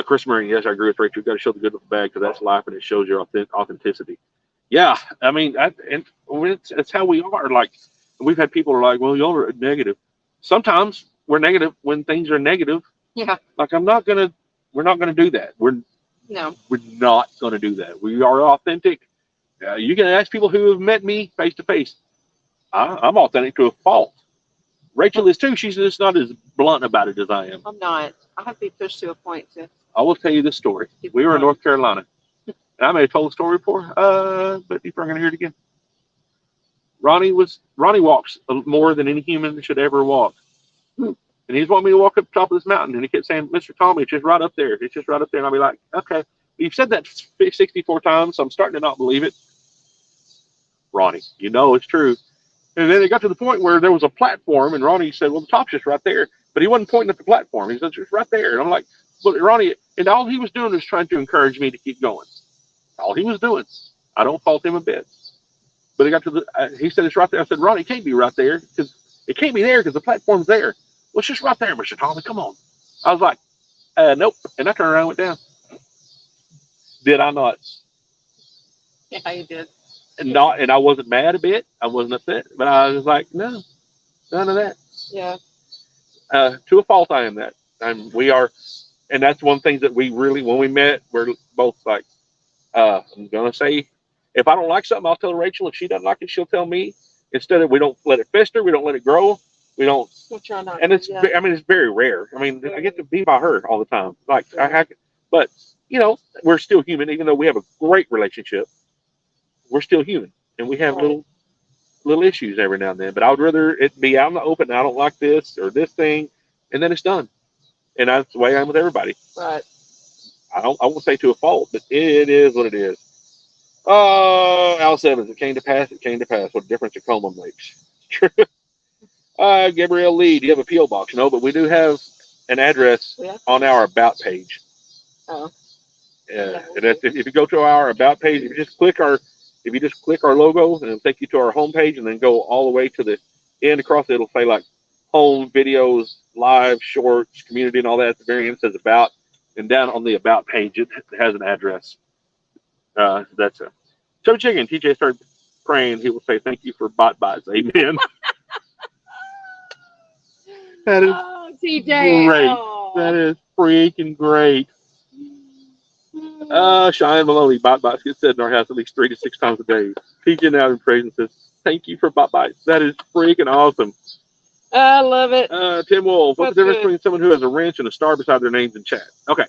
Chris Marine, yes, I agree with Rachel. You've got to show the good with the bad because that's life and it shows your authenticity. Yeah, I mean, it's how we are. Like, we've had people who are like, well, y'all are negative. Sometimes we're negative when things are negative. Yeah. Like, we're not gonna do that. We're not gonna do that. We are authentic. You can ask people who have met me face to face. I'm authentic to a fault. Rachel is too. She's just not as blunt about it as I am. I'm not. I have to be pushed to a point to. I will tell you this story. We were in North Carolina. And I may have told the story before, but if I'm going to hear it again. Ronnie walks more than any human should ever walk. And he's wanting me to walk up the top of this mountain. And he kept saying, Mr. Tommy, it's just right up there. It's just right up there. And I'll be like, okay. You've said that 64 times, so I'm starting to not believe it. Ronnie, you know it's true. And then it got to the point where there was a platform, and Ronnie said, well, the top's just right there. But he wasn't pointing at the platform. He said, it's just right there. And I'm like, but Ronnie, and all he was doing was trying to encourage me to keep going. All he was doing. I don't fault him a bit. But it got to he said, it's right there. I said, Ronnie, it can't be right there because it can't be there because the platform's there. Well, it's just right there, Mr. Tommy. Come on. I was like, nope. And I turned around and went down. Did I not? Yeah, you did. And I wasn't mad a bit. I wasn't upset. But I was like, no, none of that. Yeah. To a fault, I am that. We are, and that's one thing that we really, when we met, we're both like, I'm gonna say, if I don't like something, I'll tell Rachel. If she doesn't like it, she'll tell me. Instead of, we don't let it fester, we don't let it grow, we don't. We'll try not. And it's, I mean, it's very rare. I mean, I get to be by her all the time. Like, but you know, we're still human, even though we have a great relationship. We're still human, and we have little issues every now and then. But I would rather it be out in the open. I don't like this or this thing, and then it's done. And that's the way I am with everybody. Right. I won't say to a fault, but it is what it is. Alice Evans, it came to pass. It came to pass. What a difference a coma makes. Gabrielle Lee, do you have a P.O. box? No, but we do have an address on our About page. Oh. And if you go to our About page, if you just click our logo, and it'll take you to our home page, and then go all the way to the end across, it'll say like home, videos, live, shorts, community, and all that. At the very end, it says About, and down on the About page, it has an address. That's it. Chubby Chicken, TJ started praying. He will say, thank you for bot bites. Amen. That is TJ. great. Oh. That is freaking great. Cheyenne Maloney, bot bites get said in our house at least 3 to 6 times a day. TJ now in praise and says, thank you for bot bites. That is freaking awesome. I love it. Tim Wolf, what's the difference between someone who has a wrench and a star beside their names in chat? Okay.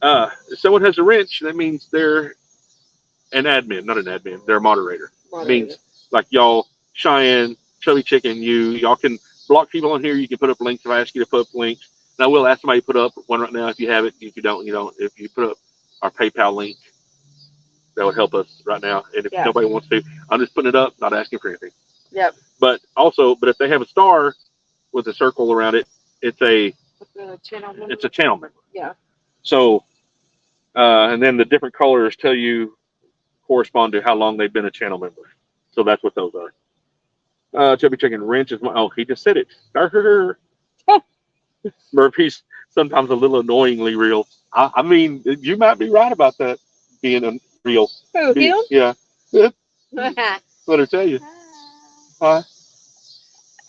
If someone has a wrench, that means they're an admin, not an admin. They're a moderator. It means like y'all, Cheyenne, Chubby Chicken, y'all can block people on here. You can put up links if I ask you to put up links. And I will ask somebody to put up one right now if you have it. If you don't, you don't. If you put up our PayPal link, that would help us right now. And if nobody wants to, I'm just putting it up, not asking for anything. Yep. But if they have a star with a circle around it, it's a channel member. Yeah. So, and then the different colors correspond to how long they've been a channel member. So that's what those are. Chubby Chicken wrench is he just said it. Murphy's sometimes a little annoyingly real. I mean, you might be right about that being real. Who, him? Yeah. Let her tell you. Why?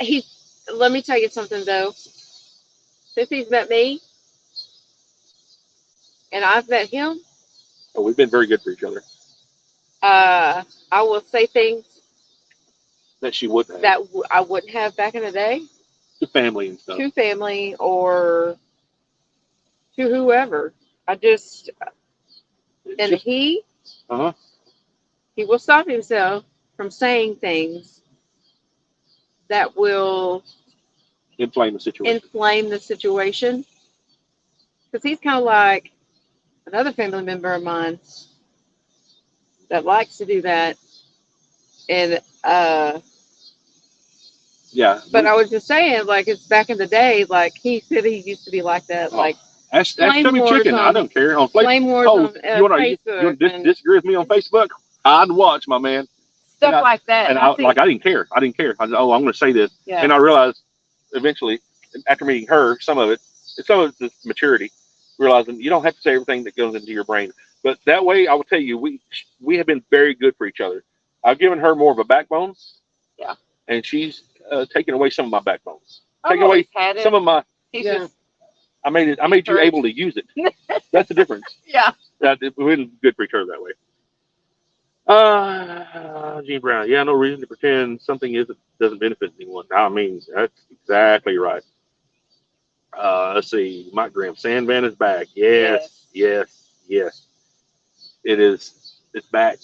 He's let me tell you something though. Since he's met me and I've met him, Oh, we've been very good for each other. I will say things That she wouldn't have. that I wouldn't have back in the day To family and stuff. to family or to whoever. I just and Just, he uh-huh. he will stop himself from saying things that will Inflame the situation. inflame the situation. Because he's kind of like another family member of mine that likes to do that. And Yeah. but I was just saying, like it's back in the day, like he said he used to be like that, Oh, like That's flame Chubby wars Chicken. I on don't care. On flame wars Oh, on you want Facebook to and disagree with me on Facebook? I'd watch, my man. stuff like that. And I I think, didn't care. I didn't care. I said, oh, I'm going to say this. yeah, And I realized eventually, after meeting her, some of it's maturity, realizing you don't have to say everything that goes into your brain. But that way, I will tell you, we have been very good for each other. I've given her more of a backbone. Yeah. And she's taken away some of my backbones. I've Taken away always had it. some of my. He's Yeah. just I made you able to use it. That's the difference. yeah. That we're good for each other that way. Gene Brown. Yeah, no reason to pretend something doesn't benefit anyone. I mean, that's exactly right. Let's see. Mike Graham. Sandvan is back. Yes, yes, yes. It is. It's back,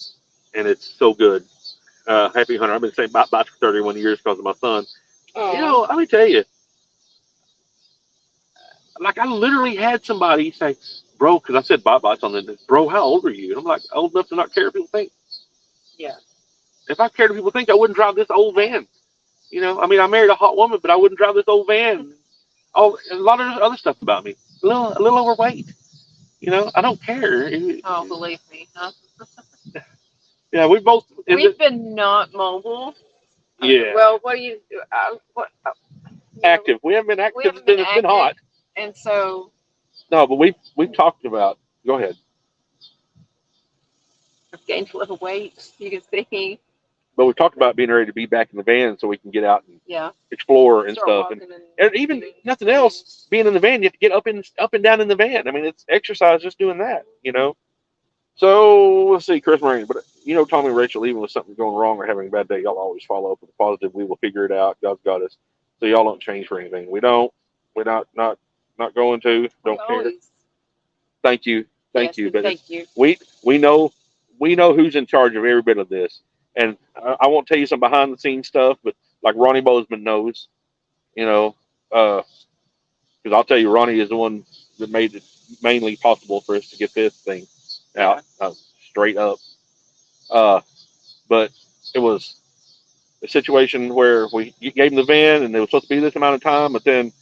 and it's so good. Happy Hunter. I've been saying bye for 31 years because of my son. Oh. You know, let me tell you. Like I literally had somebody say, "Bro," because I said bye on the bro. How old are you? And I'm like, old enough to not care if people think. Yeah. If I cared what people think, I wouldn't drive this old van. You know, I mean, I married a hot woman, but I wouldn't drive this old van. Oh, a lot of other stuff about me. A little overweight. You know, I don't care. Oh, believe me, huh? Yeah, we both. We've been not mobile. Yeah. Well, what do you? Active. We haven't been active. We haven't been It's been hot. And so. No, but we've talked about. Go ahead. I've gained a little weight. You can see. But we talked about being ready to be back in the van so we can get out and Yeah. explore and Start stuff, walking and even nothing else. Being in the van, you have to get up and down in the van. I mean, it's exercise just doing that, you know. So let's see, Chris Marine. But you know, Tommy and Rachel, even with something going wrong or having a bad day, y'all always follow up with a positive. We will figure it out. God's got us. So y'all don't change for anything. We don't. We're not going to. Don't care. Thank you. Thank you. But thank you. We know who's in charge of every bit of this. And I won't tell you some behind the scenes stuff, but like Ronnie Bozeman knows, you know, because I'll tell you, Ronnie is the one that made it mainly possible for us to get this thing out straight up. But it was a situation where we gave him the van and it was supposed to be this amount of time, but then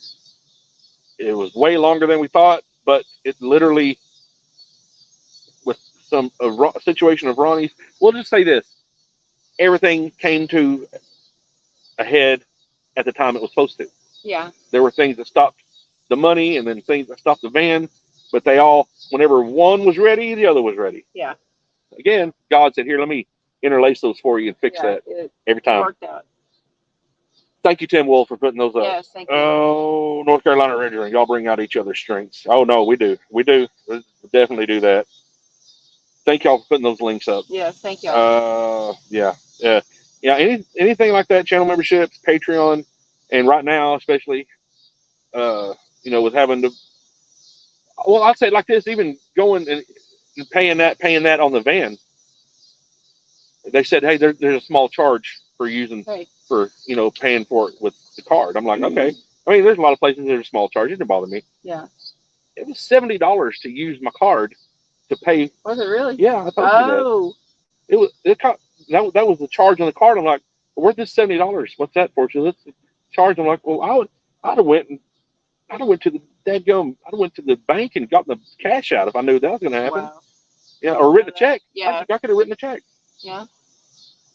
it was way longer than we thought. But it literally, with some situation of Ronnie's, we'll just say this: everything came to a head at the time it was supposed to. Yeah. There were things that stopped the money and then things that stopped the van, but they all, whenever one was ready, the other was ready. Yeah. Again, God said, here, let me interlace those for you and fix that every time. Worked out. Thank you, Tim Wolf, for putting those up. Yes, thank you. Oh, North Carolina Radio, y'all bring out each other's strengths. Oh, no, we do. We definitely do that. Thank y'all for putting those links up. Yes, thank y'all. Yeah. Anything like that, channel memberships, Patreon, and right now, especially, you know, with having to, well, I'll say it like this, even going and paying that on the van. They said, hey, there's a small charge for using, for, you know, paying for it with the card. I'm like, okay. I mean, there's a lot of places there's a small charge. It didn't bother me. Yeah. It was $70 to use my card to pay. Was it really? Yeah, I told you that. That was the charge on the card. I'm like, well, where's this $70? What's that for? So that's the charge. I'm like, well, I'd have went to the I'd went to the bank and gotten the cash out if I knew that was going to happen. Wow. Yeah, or written a check. Yeah. I could have written a check. Yeah.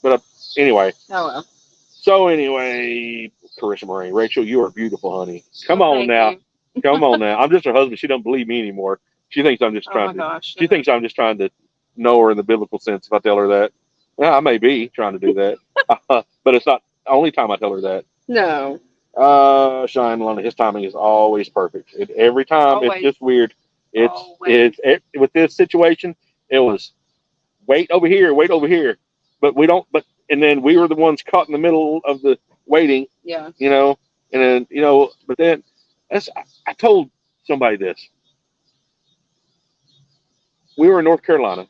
But anyway. Oh well. So anyway, Carissa Marine, Rachel, you are beautiful, honey. Come on now. Come on now. I'm just her husband. She don't believe me anymore. She thinks I'm just trying she thinks I'm just trying to know her in the biblical sense if I tell her that. Yeah, I may be trying to do that. But it's not the only time I tell her that. No. Shine Lonely. His timing is always perfect. Every time it's Always. just weird. Always. With this situation, it was wait over here, wait over here, but we don't. But and then we were the ones caught in the middle of the waiting, Yeah. you know, and then but then I told somebody this. We were in North Carolina,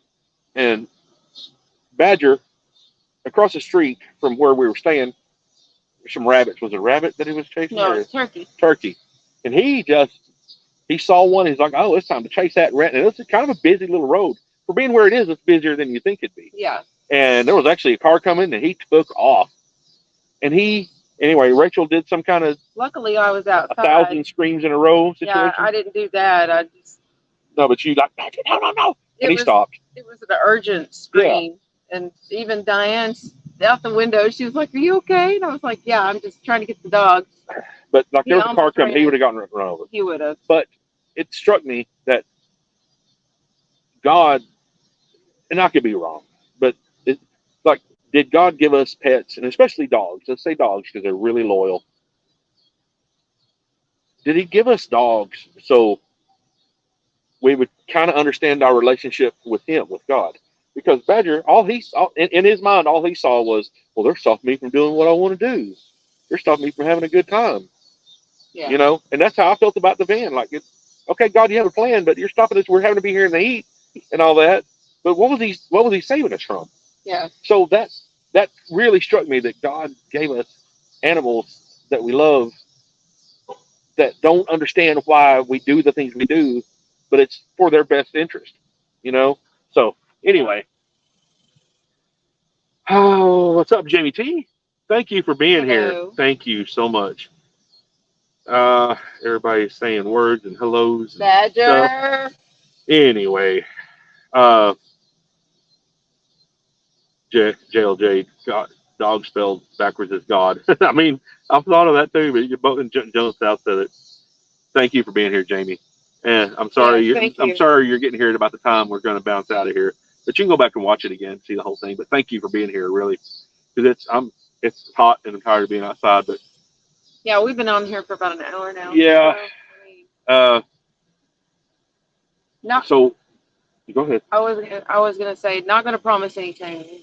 and Badger across the street from where we were staying, some rabbits. Was it a rabbit that he was chasing? No, Or it's turkey. turkey. And he saw one. He's like, oh, it's time to chase that rat. And it's kind of a busy little road. For being where it is, it's busier than you think it'd be. Yeah. And there was actually a car coming, and he took off. And anyway, Rachel did some kind of Luckily, I was outside. 1,000 screams in a row situation. Yeah, I didn't do that. I just. No, but you like, no. And he stopped. It was an urgent scream. Yeah. And even Diane's out the window, she was like, "Are you okay?" And I was like, "Yeah, I'm just trying to get the dog." But like there was a car coming, he would have gotten run over. He would have. But it struck me that God, and I could be wrong, but like, did God give us pets, and especially dogs? Let's say dogs because they're really loyal. Did He give us dogs so we would kind of understand our relationship with Him, with God? Because Badger, all he saw in his mind, all he saw was, well, they're stopping me from doing what I want to do. They're stopping me from having a good time. Yeah. You know, and that's how I felt about the van. Like, okay, God, you have a plan, but you're stopping us. We're having to be here in the heat and all that. But what was He saving us from? Yeah. So that really struck me, that God gave us animals that we love that don't understand why we do the things we do, but it's for their best interest, you know? So anyway. Oh, what's up, Jamie T? Thank you for being here. Thank you so much. Everybody's saying words and hellos and Badger. stuff. Anyway, JLJ, God, dog spelled backwards is God. I mean, I've thought of that too, but you both Jones South said it. Thank you for being here, Jamie. And I'm sorry, I'm sorry you're getting here at about the time we're going to bounce out of here. But you can go back and watch it again, see the whole thing. But thank you for being here, really, because it's hot and I'm tired of being outside. But yeah, we've been on here for about an hour now. Yeah. So go ahead. I was gonna say, not gonna promise anything.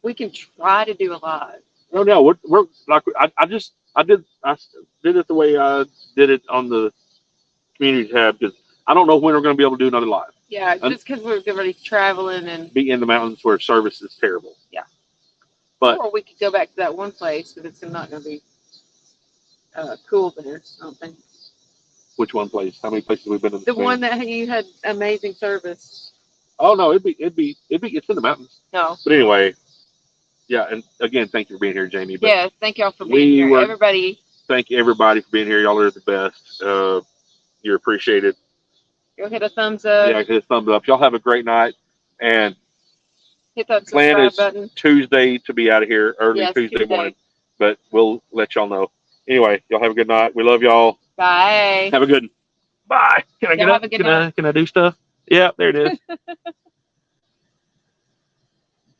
We can try to do a lot. No, we're like I did it the way I did it on the community tab, because I don't know when we're going to be able to do another live. Yeah, just because we're already traveling and be in the mountains where service is terrible. Yeah. But or we could go back to that one place, but it's not going to be cool there. I don't think. Which one place? How many places we've been in? The one that you had amazing service. Oh no, it's in the mountains. No. But anyway, yeah, and again, thank you for being here, Jamie. But yeah, thank y'all for being here. Everybody. Thank everybody for being here. Y'all are the best. You're appreciated. Go hit a thumbs up. Yeah, hit a thumbs up. Y'all have a great night, and hit that subscribe button. Tuesday to be out of here early. Tuesday morning, but we'll let y'all know. Anyway, y'all have a good night. We love y'all. Bye. Have a good one. Bye. Can I do stuff? Yeah, there it is.